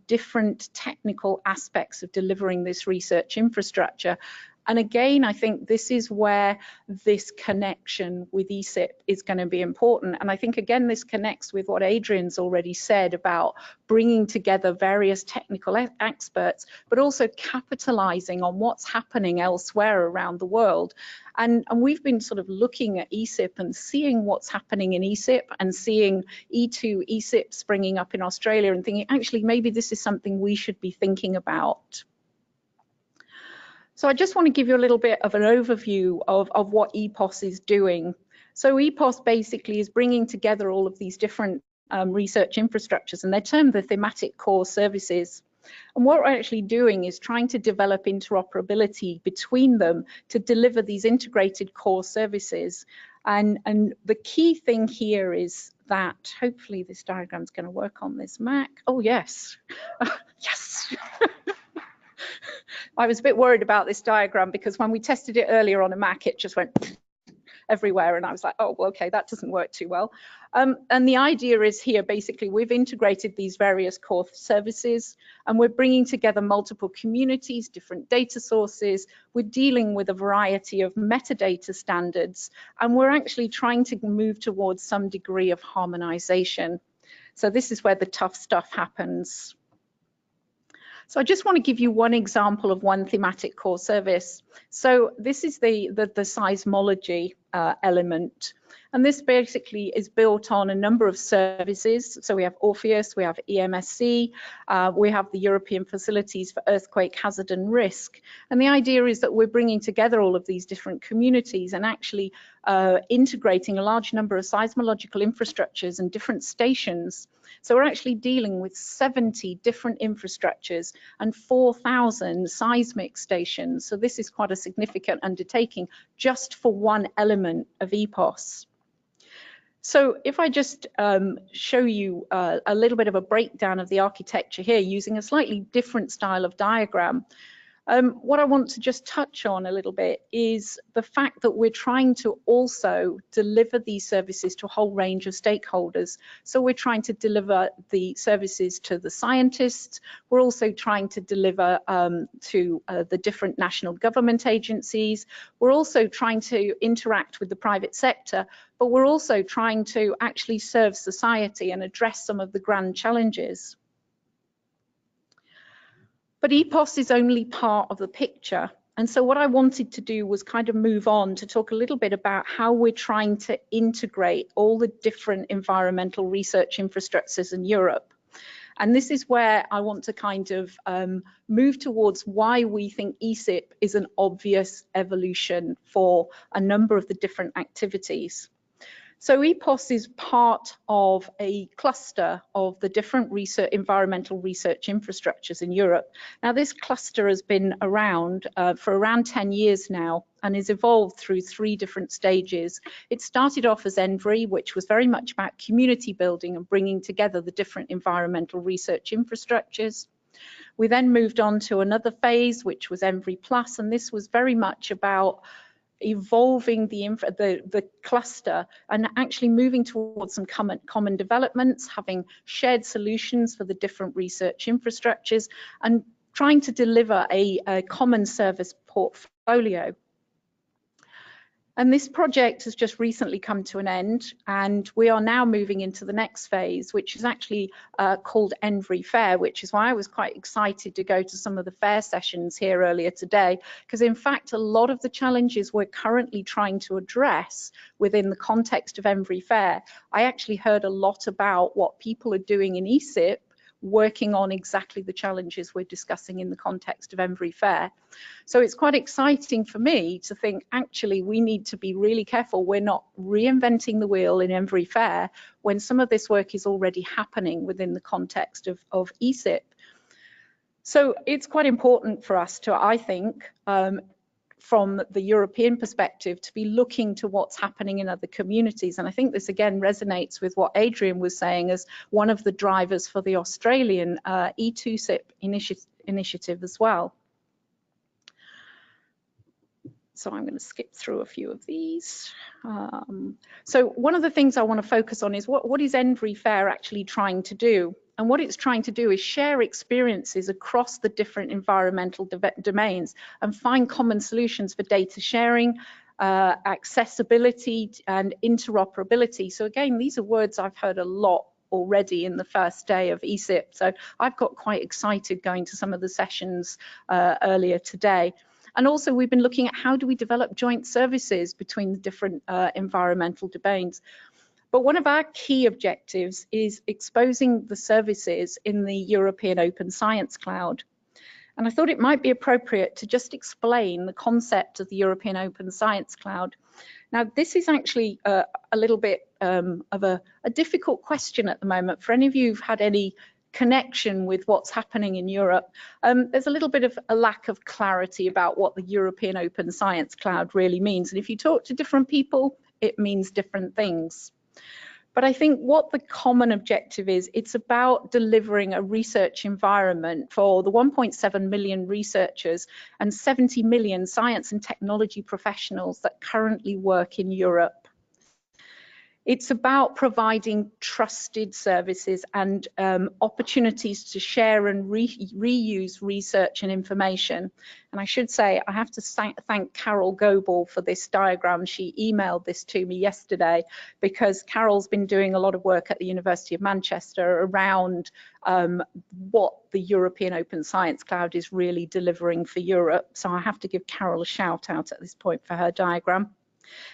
Speaker 11: different technical aspects of delivering this research infrastructure. And again, I think this is where this connection with ESIP is going to be important. And I think, again, this connects with what Adrian's already said about bringing together various technical experts, but also capitalizing on what's happening elsewhere around the world. And we've been sort of looking at ESIP and seeing what's happening in ESIP and seeing E2 ESIP springing up in Australia and thinking, actually, maybe this is something we should be thinking about. So I just want to give you a little bit of an overview of what EPOS is doing. So EPOS basically is bringing together all of these different research infrastructures, and they're termed the thematic core services. And what we're actually doing is trying to develop interoperability between them to deliver these integrated core services. And the key thing here is that hopefully this diagram is going to work on this Mac. Oh, yes. Yes. I was a bit worried about this diagram because when we tested it earlier on a Mac, it just went everywhere. And I was like, oh, well, okay, that doesn't work too well. And the idea is here, basically, we've integrated these various core services and we're bringing together multiple communities, different data sources. We're dealing with a variety of metadata standards, and we're actually trying to move towards some degree of harmonization. So this is where the tough stuff happens. So I just want to give you one example of one thematic core service. So this is the seismology element. And this basically is built on a number of services. So we have Orpheus, we have EMSC, we have the European Facilities for Earthquake Hazard and Risk. And the idea is that we're bringing together all of these different communities and actually integrating a large number of seismological infrastructures and different stations. So we're actually dealing with 70 different infrastructures and 4,000 seismic stations. So this is quite a significant undertaking just for one element of EPOS. So if I just show you a little bit of a breakdown of the architecture here using a slightly different style of diagram, what I want to just touch on a little bit is the fact that we're trying to also deliver these services to a whole range of stakeholders. So we're trying to deliver the services to the scientists. We're also trying to deliver to the different national government agencies. We're also trying to interact with the private sector, but we're also trying to actually serve society and address some of the grand challenges. But EPOS is only part of the picture. And so what I wanted to do was kind of move on to talk a little bit about how we're trying to integrate all the different environmental research infrastructures in Europe. And this is where I want to kind of move towards why we think ESIP is an obvious evolution for a number of the different activities. So EPOS is part of a cluster of the different environmental research infrastructures in Europe. Now, this cluster has been around for around 10 years now and has evolved through 3 different stages. It started off as ENVRI, which was very much about community building and bringing together the different environmental research infrastructures. We then moved on to another phase, which was ENVRI+, and this was very much about evolving the cluster and actually moving towards some common developments, having shared solutions for the different research infrastructures, and trying to deliver a common service portfolio. And this project has just recently come to an end, and we are now moving into the next phase, which is actually called ENVRI-FAIR, which is why I was quite excited to go to some of the FAIR sessions here earlier today, because in fact, a lot of the challenges we're currently trying to address within the context of ENVRI-FAIR, I actually heard a lot about what people are doing in ESIP, working on exactly the challenges we're discussing in the context of ENVRI-FAIR. So it's quite exciting for me to think, actually, we need to be really careful we're not reinventing the wheel in ENVRI-FAIR when some of this work is already happening within the context of ESIP. So it's quite important for us to, I think, from the European perspective, to be looking to what's happening in other communities. And I think this again resonates with what Adrian was saying as one of the drivers for the Australian E2SIP initiative as well. So I'm going to skip through a few of these. So one of the things I want to focus on is what is ENVRI-FAIR actually trying to do? And what it's trying to do is share experiences across the different environmental domains and find common solutions for data sharing, accessibility, and interoperability. So again, these are words I've heard a lot already in the first day of ESIP. So I've got quite excited going to some of the sessions earlier today. And also we've been looking at how do we develop joint services between the different environmental domains. But one of our key objectives is exposing the services in the European Open Science Cloud. And I thought it might be appropriate to just explain the concept of the European Open Science Cloud. Now, this is actually a little bit of a difficult question at the moment. For any of you who've had any connection with what's happening in Europe, there's a little bit of a lack of clarity about what the European Open Science Cloud really means. And if you talk to different people, it means different things. But I think what the common objective is, it's about delivering a research environment for the 1.7 million researchers and 70 million science and technology professionals that currently work in Europe. It's about providing trusted services and opportunities to share and reuse research and information. And I should say, I have to thank Carol Goebel for this diagram. She emailed this to me yesterday because Carol's been doing a lot of work at the University of Manchester around what the European Open Science Cloud is really delivering for Europe. So I have to give Carol a shout out at this point for her diagram.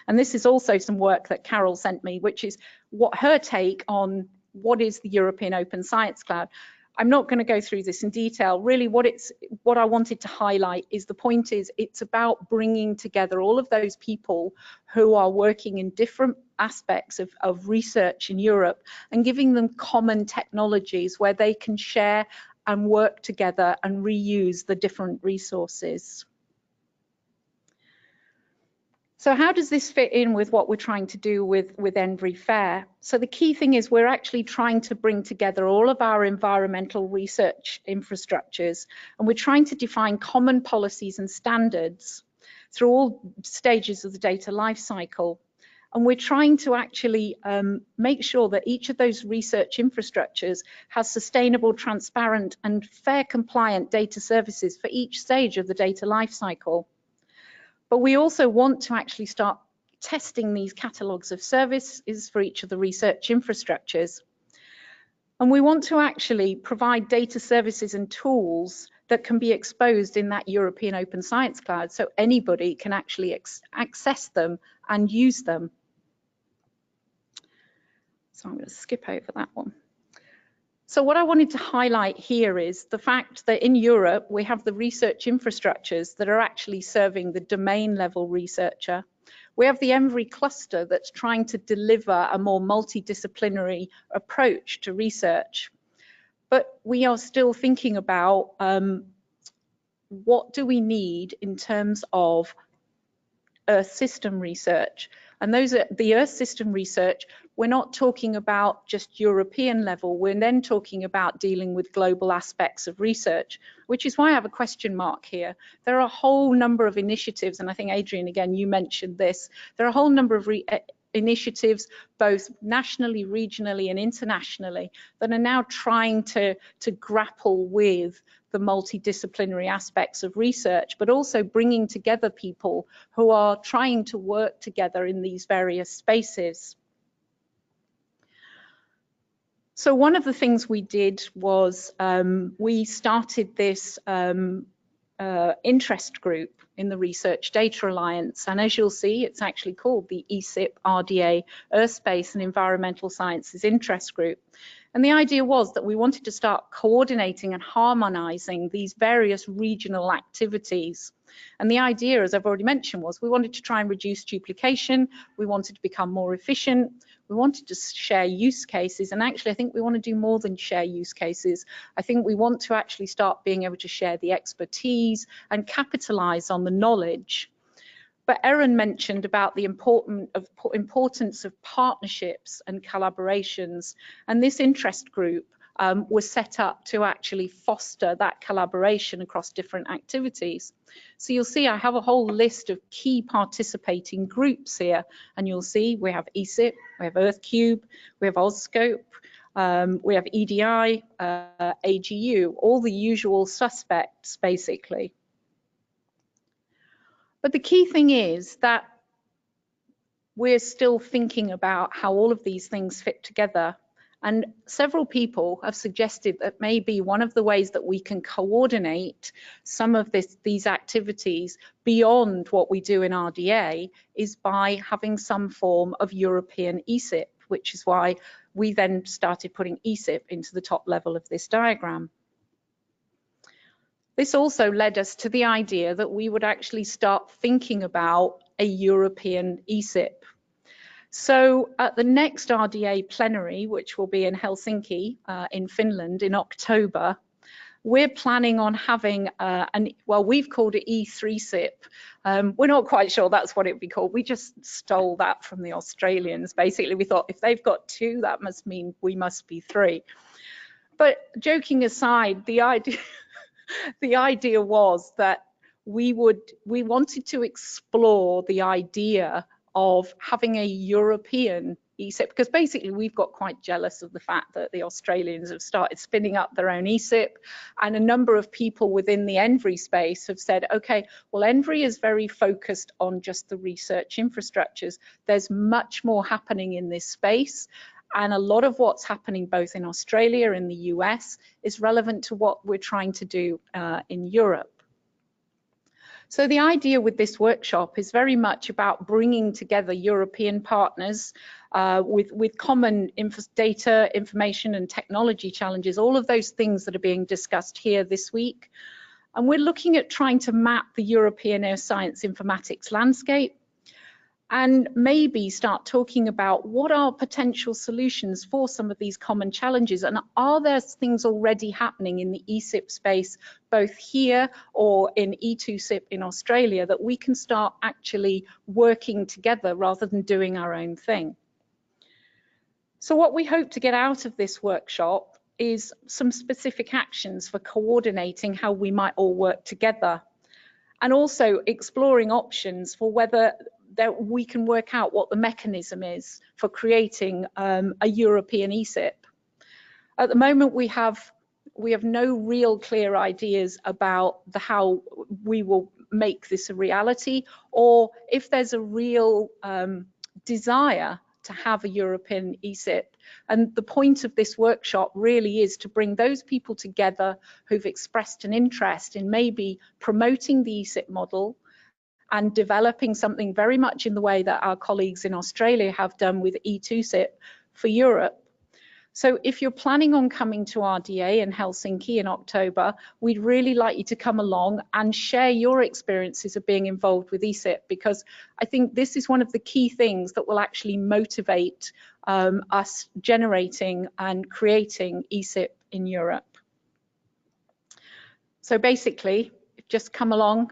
Speaker 11: And this is also some work that Carol sent me, which is what her take on what is the European Open Science Cloud. I'm not going to go through this in detail. Really, what I wanted to highlight is the point is it's about bringing together all of those people who are working in different aspects of research in Europe and giving them common technologies where they can share and work together and reuse the different resources. So how does this fit in with what we're trying to do with ENVRI-FAIR? So the key thing is we're actually trying to bring together all of our environmental research infrastructures, and we're trying to define common policies and standards through all stages of the data lifecycle. And we're trying to actually make sure that each of those research infrastructures has sustainable, transparent, and FAIR compliant data services for each stage of the data lifecycle. But we also want to actually start testing these catalogues of services for each of the research infrastructures. And we want to actually provide data services and tools that can be exposed in that European Open Science Cloud so anybody can actually access them and use them. So I'm going to skip over that one. So what I wanted to highlight here is the fact that in Europe, we have the research infrastructures that are actually serving the domain level researcher. We have the ENVRI cluster that's trying to deliver a more multidisciplinary approach to research. But we are still thinking about what do we need in terms of Earth system research. And those are the Earth system research. We're not talking about just European level. We're then talking about dealing with global aspects of research, which is why I have a question mark here. There are a whole number of initiatives, and I think, Adrian, again, you mentioned this. There are a whole number of initiatives, both nationally, regionally, and internationally, that are now trying to grapple with the multidisciplinary aspects of research, but also bringing together people who are trying to work together in these various spaces. So one of the things we did was we started this interest group in the Research Data Alliance, and as you'll see, it's actually called the ESIP RDA Earth Space and Environmental Sciences Interest Group. And the idea was that we wanted to start coordinating and harmonizing these various regional activities. And the idea, as I've already mentioned, was we wanted to try and reduce duplication, we wanted to become more efficient, we wanted to share use cases, and actually I think we want to do more than share use cases. I think we want to actually start being able to share the expertise and capitalize on the knowledge. But Erin mentioned about the importance of partnerships and collaborations, and this interest group was set up to actually foster that collaboration across different activities. So you'll see I have a whole list of key participating groups here, and you'll see we have ESIP, we have EarthCube, we have OzScope, we have EDI, AGU, all the usual suspects basically. But the key thing is that we're still thinking about how all of these things fit together. And several people have suggested that maybe one of the ways that we can coordinate some of these activities beyond what we do in RDA is by having some form of European ESIP, which is why we then started putting ESIP into the top level of this diagram. This also led us to the idea that we would actually start thinking about a European ESIP. So at the next RDA plenary, which will be in Helsinki in Finland in October, we're planning on having well, we've called it E3SIP. We're not quite sure that's what it would be called. We just stole that from the Australians. Basically, we thought if they've got 2, that must mean we must be 3. But joking aside, the idea was that we wanted to explore the idea of having a European ESIP, because basically we've got quite jealous of the fact that the Australians have started spinning up their own ESIP, and a number of people within the ENVRI space have said, okay, well, ENVRI is very focused on just the research infrastructures. There's much more happening in this space, and a lot of what's happening both in Australia and the US is relevant to what we're trying to do in Europe. So the idea with this workshop is very much about bringing together European partners with common data, information and technology challenges, all of those things that are being discussed here this week. And we're looking at trying to map the European earth science informatics landscape and maybe start talking about what are potential solutions for some of these common challenges, and are there things already happening in the ESIP space, both here or in E2SIP in Australia, that we can start actually working together rather than doing our own thing. So what we hope to get out of this workshop is some specific actions for coordinating how we might all work together, and also exploring options for whether that we can work out what the mechanism is for creating a European ESIP. At the moment, we have no real clear ideas about how we will make this a reality, or if there's a real desire to have a European ESIP. And the point of this workshop really is to bring those people together who've expressed an interest in maybe promoting the ESIP model and developing something very much in the way that our colleagues in Australia have done with E2SIP for Europe, So if you're planning on coming to RDA in Helsinki in October, we'd really like you to come along and share your experiences of being involved with ESIP, because I think this is one of the key things that will actually motivate us generating and creating ESIP in Europe. So basically, just come along.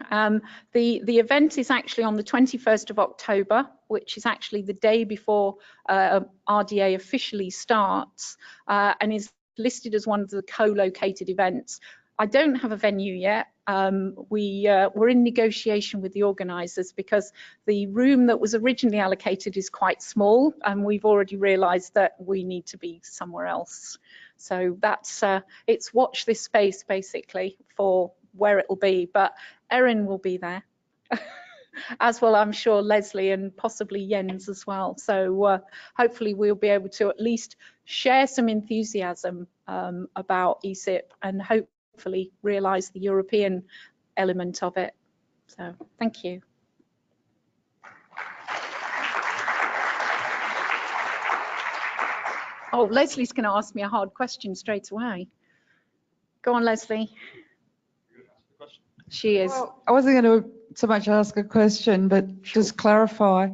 Speaker 11: The event is actually on the 21st of October, which is actually the day before RDA officially starts, and is listed as one of the co-located events. I don't have a venue yet. We're in negotiation with the organisers because the room that was originally allocated is quite small, and we've already realised that we need to be somewhere else. So that's it's watch this space basically for where it will be, but Erin will be there, as well, I'm sure, Leslie and possibly Jens as well. So hopefully we'll be able to at least share some enthusiasm about ESIP and hopefully realise the European element of it. So thank you. Oh, Leslie's going to ask me a hard question straight away. Go on, Leslie. She is.
Speaker 2: Well, I wasn't going to so much ask a question, but just clarify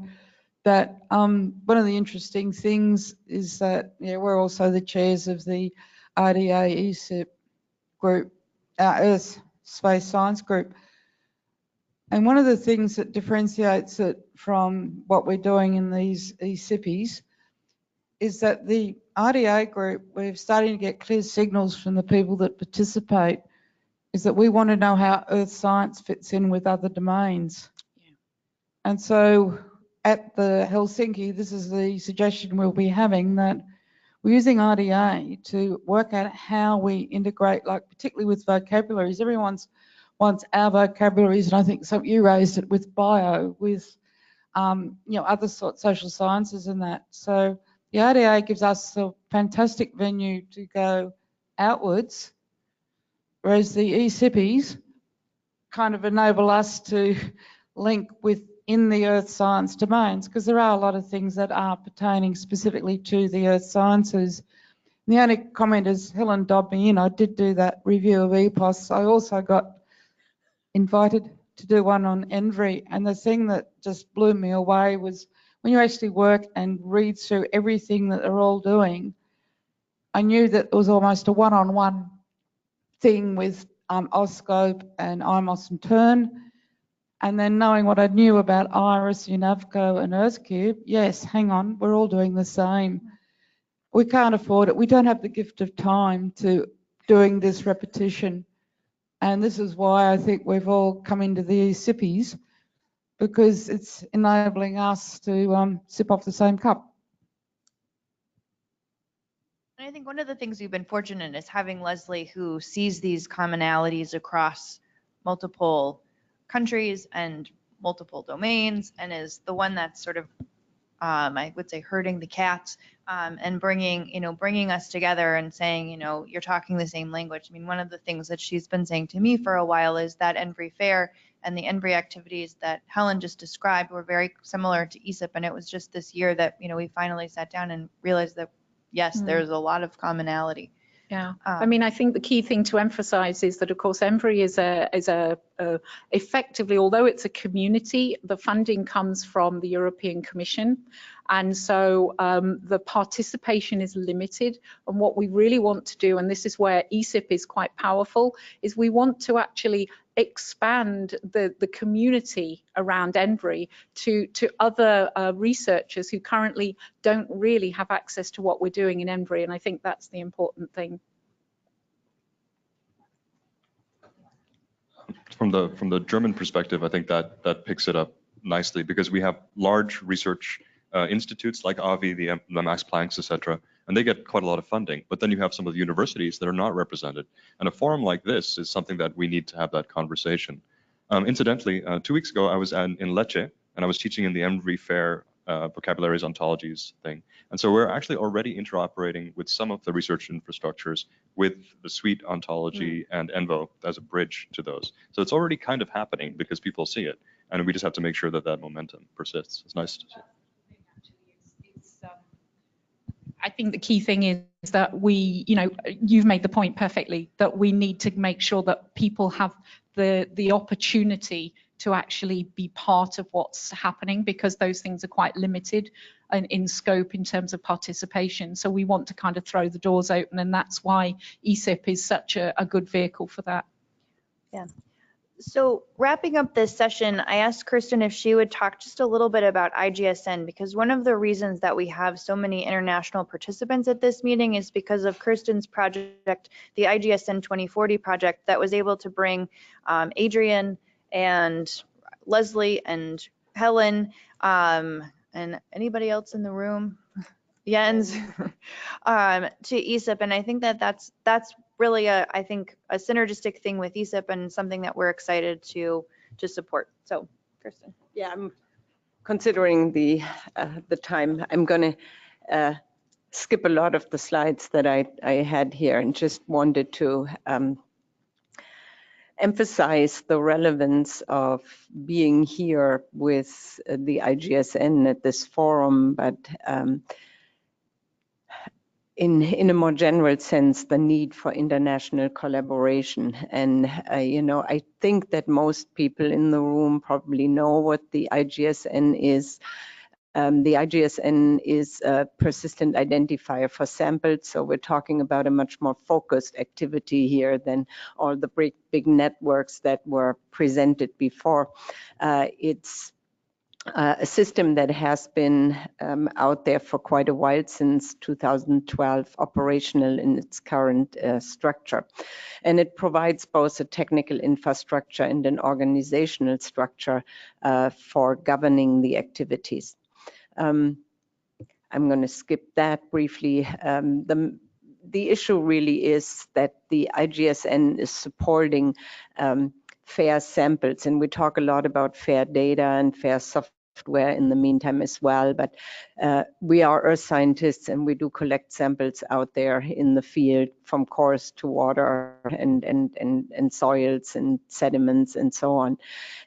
Speaker 2: that one of the interesting things is that we're also the chairs of the RDA ESIP group, Earth Space Science group. And one of the things that differentiates it from what we're doing in these ESIPs is that the RDA group, we're starting to get clear signals from the people that participate, is that we want to know how earth science fits in with other domains. Yeah. And so at the Helsinki, this is the suggestion we'll be having, that we're using RDA to work out how we integrate, like particularly with vocabularies. Everyone's wants our vocabularies, and I think some you raised it with bio, with other social sciences and that. So the RDA gives us a fantastic venue to go outwards, whereas the ESIPs kind of enable us to link within the earth science domains, because there are a lot of things that are pertaining specifically to the earth sciences. And the only comment is Helen dobbed me in. I did do that review of EPOS. I also got invited to do one on ENVRI, and the thing that just blew me away was when you actually work and read through everything that they're all doing, I knew that it was almost a one-on-one thing with Oscope and IMOS and Turn, and then knowing what I knew about IRIS, UNAVCO and EarthCube, yes, hang on, we're all doing the same. We can't afford it. We don't have the gift of time to doing this repetition. And this is why I think we've all come into the ESIPs, because it's enabling us to sip off the same cup.
Speaker 1: And I think one of the things we've been fortunate in is having Leslie, who sees these commonalities across multiple countries and multiple domains, and is the one that's sort of, I would say, herding the cats, and bringing us together and saying, you're talking the same language. I mean, one of the things that she's been saying to me for a while is that ENVRI-FAIR and the ENVRI activities that Helen just described were very similar to ESIP, and it was just this year that, we finally sat down and realized that, yes, there's a lot of commonality.
Speaker 11: Yeah, I mean, I think the key thing to emphasize is that, of course, ENVRI is effectively, although it's a community, the funding comes from the European Commission. And so the participation is limited. And what we really want to do, and this is where ESIP is quite powerful, is we want to actually expand the community around ENVRI to other researchers who currently don't really have access to what we're doing in ENVRI, and I think that's the important thing.
Speaker 9: From the German perspective, I think that picks it up nicely, because we have large research institutes like AVI, the Max Planck's, etc., and they get quite a lot of funding. But then you have some of the universities that are not represented. And a forum like this is something that we need to have that conversation. Incidentally, 2 weeks ago, I was in Lecce, and I was teaching in the ENVRI-FAIR vocabularies ontologies thing. And so we're actually already interoperating with some of the research infrastructures with the suite ontology and ENVO as a bridge to those. So it's already kind of happening because people see it. And we just have to make sure that that momentum persists. It's nice to see.
Speaker 11: I think the key thing is that we, you've made the point perfectly, that we need to make sure that people have the opportunity to actually be part of what's happening, because those things are quite limited in scope in terms of participation. So we want to kind of throw the doors open, and that's why ESIP is such a good vehicle for that.
Speaker 1: Yeah. So wrapping up this session, I asked Kirsten if she would talk just a little bit about IGSN, because one of the reasons that we have so many international participants at this meeting is because of Kirsten's project, the IGSN 2040 project, that was able to bring Adrian and Leslie and Helen and anybody else in the room, Jens, to ESIP. And I think that that's really I think a synergistic thing with ESIP, and something that we're excited to support. So, Kirsten.
Speaker 12: Yeah, I'm considering the time. I'm going to skip a lot of the slides that I had here, and just wanted to emphasize the relevance of being here with the IGSN at this forum, but in a more general sense, the need for international collaboration. And, I think that most people in the room probably know what the IGSN is. The IGSN is a persistent identifier for samples, so we're talking about a much more focused activity here than all the big networks that were presented before. It's a system that has been out there for quite a while, since 2012, operational in its current structure. And it provides both a technical infrastructure and an organizational structure for governing the activities. I'm going to skip that briefly. The issue really is that the IGSN is supporting FAIR samples, and we talk a lot about FAIR data and FAIR software in the meantime as well, but we are earth scientists, and we do collect samples out there in the field, from cores to water and soils and sediments and so on.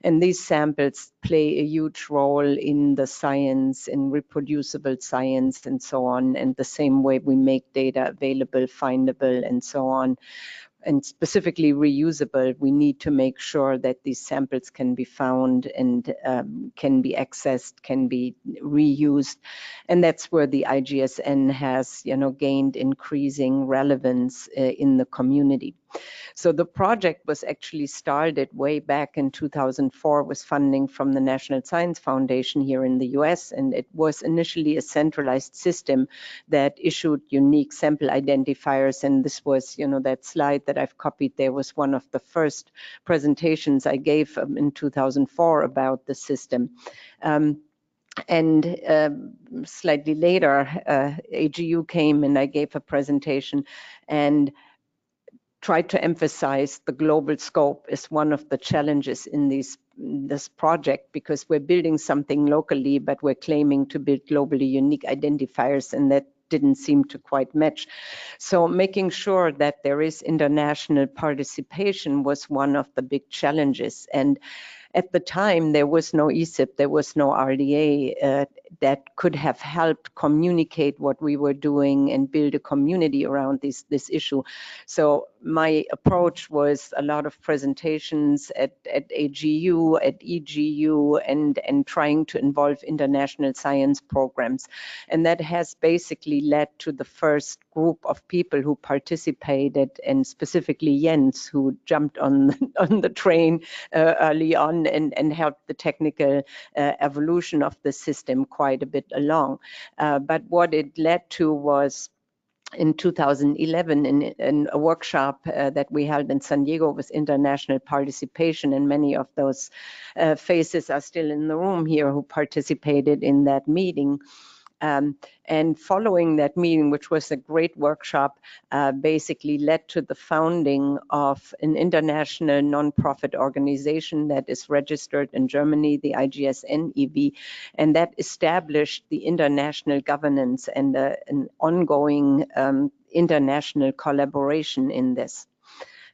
Speaker 12: And these samples play a huge role in the science, in reproducible science and so on, and the same way we make data available, findable and so on, and specifically reusable. We need to make sure that these samples can be found and can be accessed, can be reused. And that's where the IGSN has, gained increasing relevance in the community. So the project was actually started way back in 2004 with funding from the National Science Foundation here in the US, and it was initially a centralized system that issued unique sample identifiers. And this was, that slide that I've copied there was one of the first presentations I gave in 2004 about the system. And slightly later, AGU came and I gave a presentation and tried to emphasize the global scope is one of the challenges in this project, because we're building something locally, but we're claiming to build globally unique identifiers, and that didn't seem to quite match. So making sure that there is international participation was one of the big challenges. And at the time, there was no ESIP, there was no RDA that could have helped communicate what we were doing and build a community around this issue. So my approach was a lot of presentations at AGU, at EGU, and trying to involve international science programs. And that has basically led to the first group of people who participated, and specifically Jens, who jumped on the train early on and helped the technical evolution of the system quite a bit along. But what it led to was, in 2011, in a workshop that we held in San Diego with international participation, and many of those faces are still in the room here who participated in that meeting. And following that meeting, which was a great workshop, basically led to the founding of an international nonprofit organization that is registered in Germany, the IGSN EV, and that established the international governance and an ongoing international collaboration in this.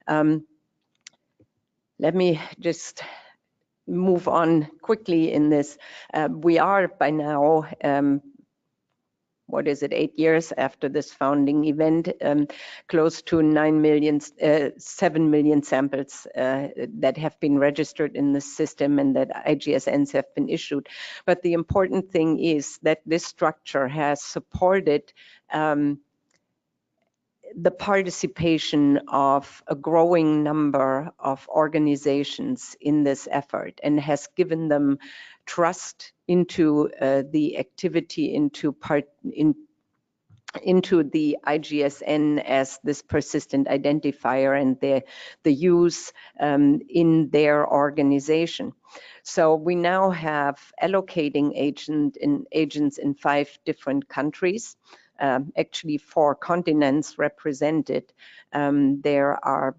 Speaker 12: Let me just move on quickly in this. We are by now what is it, 8 years after this founding event, close to 7 million samples that have been registered in the system and that IGSNs have been issued. But the important thing is that this structure has supported the participation of a growing number of organizations in this effort and has given them trust into the activity, into the IGSN as this persistent identifier and the use in their organization. So we now have allocating agents in 5 different countries. Actually 4 continents represented. There are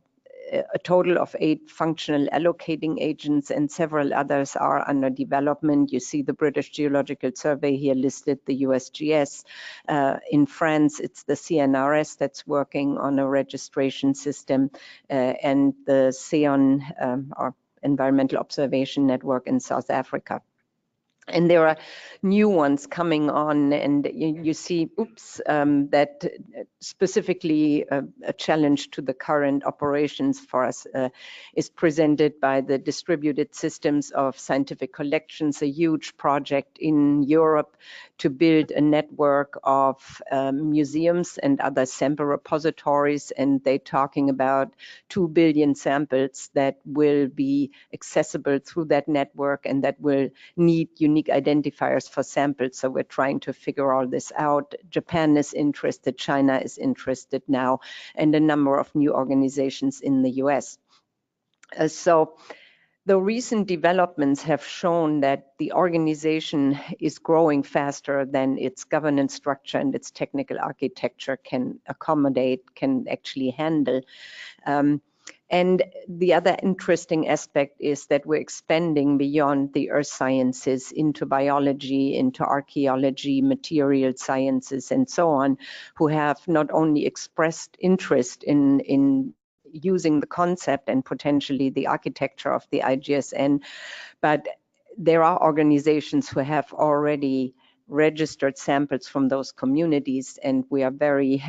Speaker 12: a total of 8 functional allocating agents and several others are under development. You see the British Geological Survey here listed, the USGS. In France, it's the CNRS that's working on a registration system and the SEON, or Environmental Observation Network in South Africa. And there are new ones coming on, and you see, that specifically a challenge to the current operations for us is presented by the distributed systems of scientific collections, a huge project in Europe to build a network of museums and other sample repositories, and they're talking about 2 billion samples that will be accessible through that network and that will need unique identifiers for samples. So we're trying to figure all this out. Japan is interested, China is interested now, and a number of new organizations in the US. So the recent developments have shown that the organization is growing faster than its governance structure and its technical architecture can accommodate, can actually handle. And the other interesting aspect is that we're expanding beyond the earth sciences into biology, into archaeology, material sciences, and so on, who have not only expressed interest in using the concept and potentially the architecture of the IGSN, but there are organizations who have already registered samples from those communities, and we are very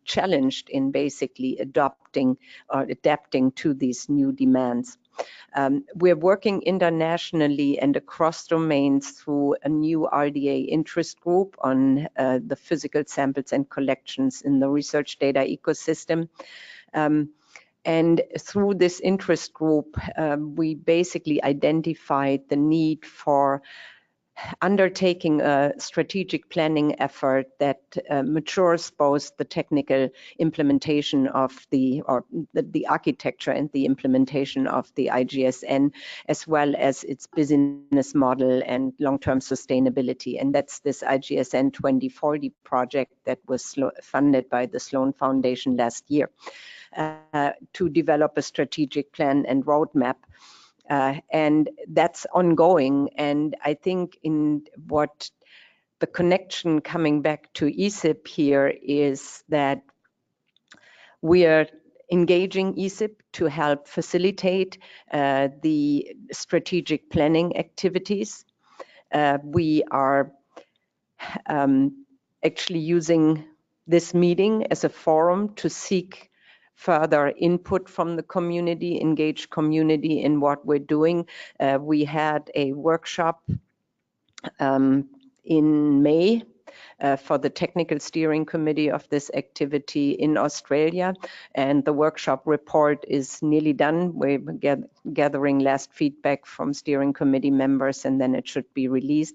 Speaker 12: challenged in basically adopting or adapting to these new demands. We're working internationally and across domains through a new RDA interest group on the physical samples and collections in the research data ecosystem. And through this interest group, we basically identified the need for undertaking a strategic planning effort that matures both the technical implementation of the architecture and the implementation of the IGSN, as well as its business model and long-term sustainability. And that's this IGSN 2040 project that was funded by the Sloan Foundation last year to develop a strategic plan and roadmap. And that's ongoing. And I think in what the connection coming back to ESIP here is that we are engaging ESIP to help facilitate the strategic planning activities. We are actually using this meeting as a forum to seek further input from the community, engage community in what we're doing. We had a workshop in May for the technical steering committee of this activity in Australia, and the workshop report is nearly done. We're gathering last feedback from steering committee members, and then it should be released.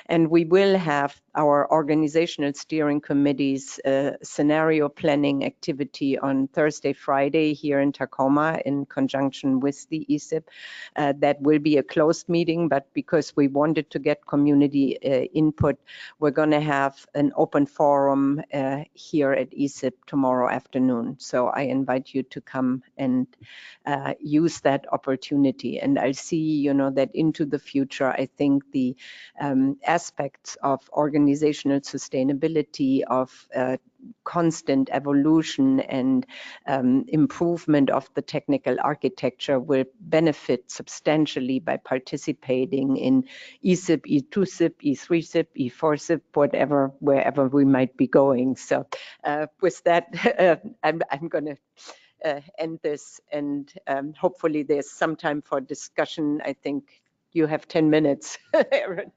Speaker 12: And we will have our organizational steering committee's scenario planning activity on Thursday, Friday here in Tacoma in conjunction with the ESIP. That will be a closed meeting, but because we wanted to get community input, we're going to have an open forum here at ESIP tomorrow afternoon. So I invite you to come and use that opportunity. And I'll see, that into the future, I think the aspects of organizational sustainability, of constant evolution and improvement of the technical architecture will benefit substantially by participating in ESIP, E2SIP, E3SIP, E4SIP, whatever, wherever we might be going. So with that, I'm going to end this, and hopefully there's some time for discussion. I think you have 10 minutes, Aaron.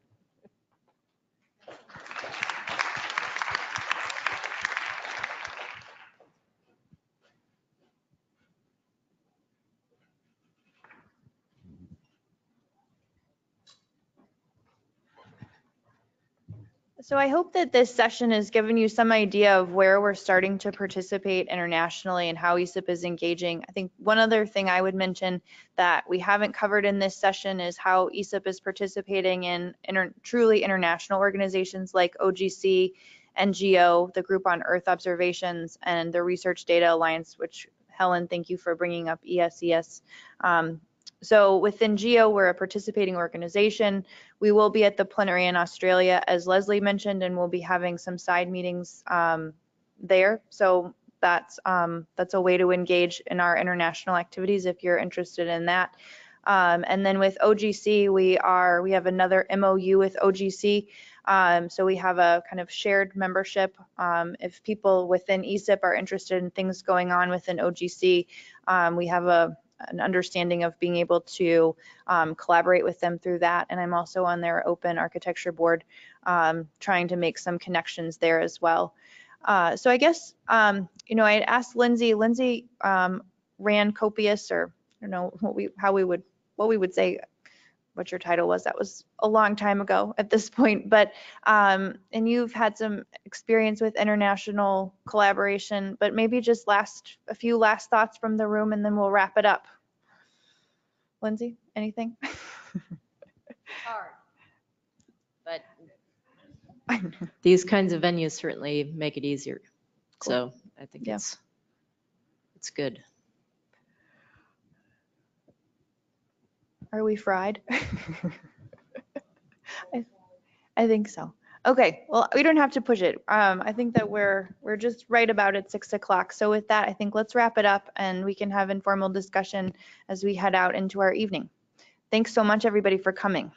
Speaker 1: So I hope that this session has given you some idea of where we're starting to participate internationally and how ESIP is engaging. I think one other thing I would mention that we haven't covered in this session is how ESIP is participating in truly international organizations like OGC, NGO, the Group on Earth Observations, and the Research Data Alliance, which Helen, thank you for bringing up ESES. So within GEO, we're a participating organization. We will be at the plenary in Australia, as Leslie mentioned, and we'll be having some side meetings there. So that's a way to engage in our international activities if you're interested in that. And then with OGC, we have another MOU with OGC. So we have a kind of shared membership. If people within ESIP are interested in things going on within OGC, we have an understanding of being able to collaborate with them through that. And I'm also on their open architecture board, trying to make some connections there as well. So I guess, I asked Lindsay. Lindsay ran Copious, or I don't know what we would say, what your title was. That was a long time ago at this point, but and you've had some experience with international collaboration, but maybe just a few last thoughts from the room, and then we'll wrap it up. Lindsay, anything?
Speaker 13: Hard, but these kinds of venues certainly make it easier. Cool. So I think it's good.
Speaker 1: Are we fried? I think so. Okay, well, we don't have to push it. I think that we're just right about at 6 o'clock. So with that, I think let's wrap it up and we can have informal discussion as we head out into our evening. Thanks so much, everybody, for coming.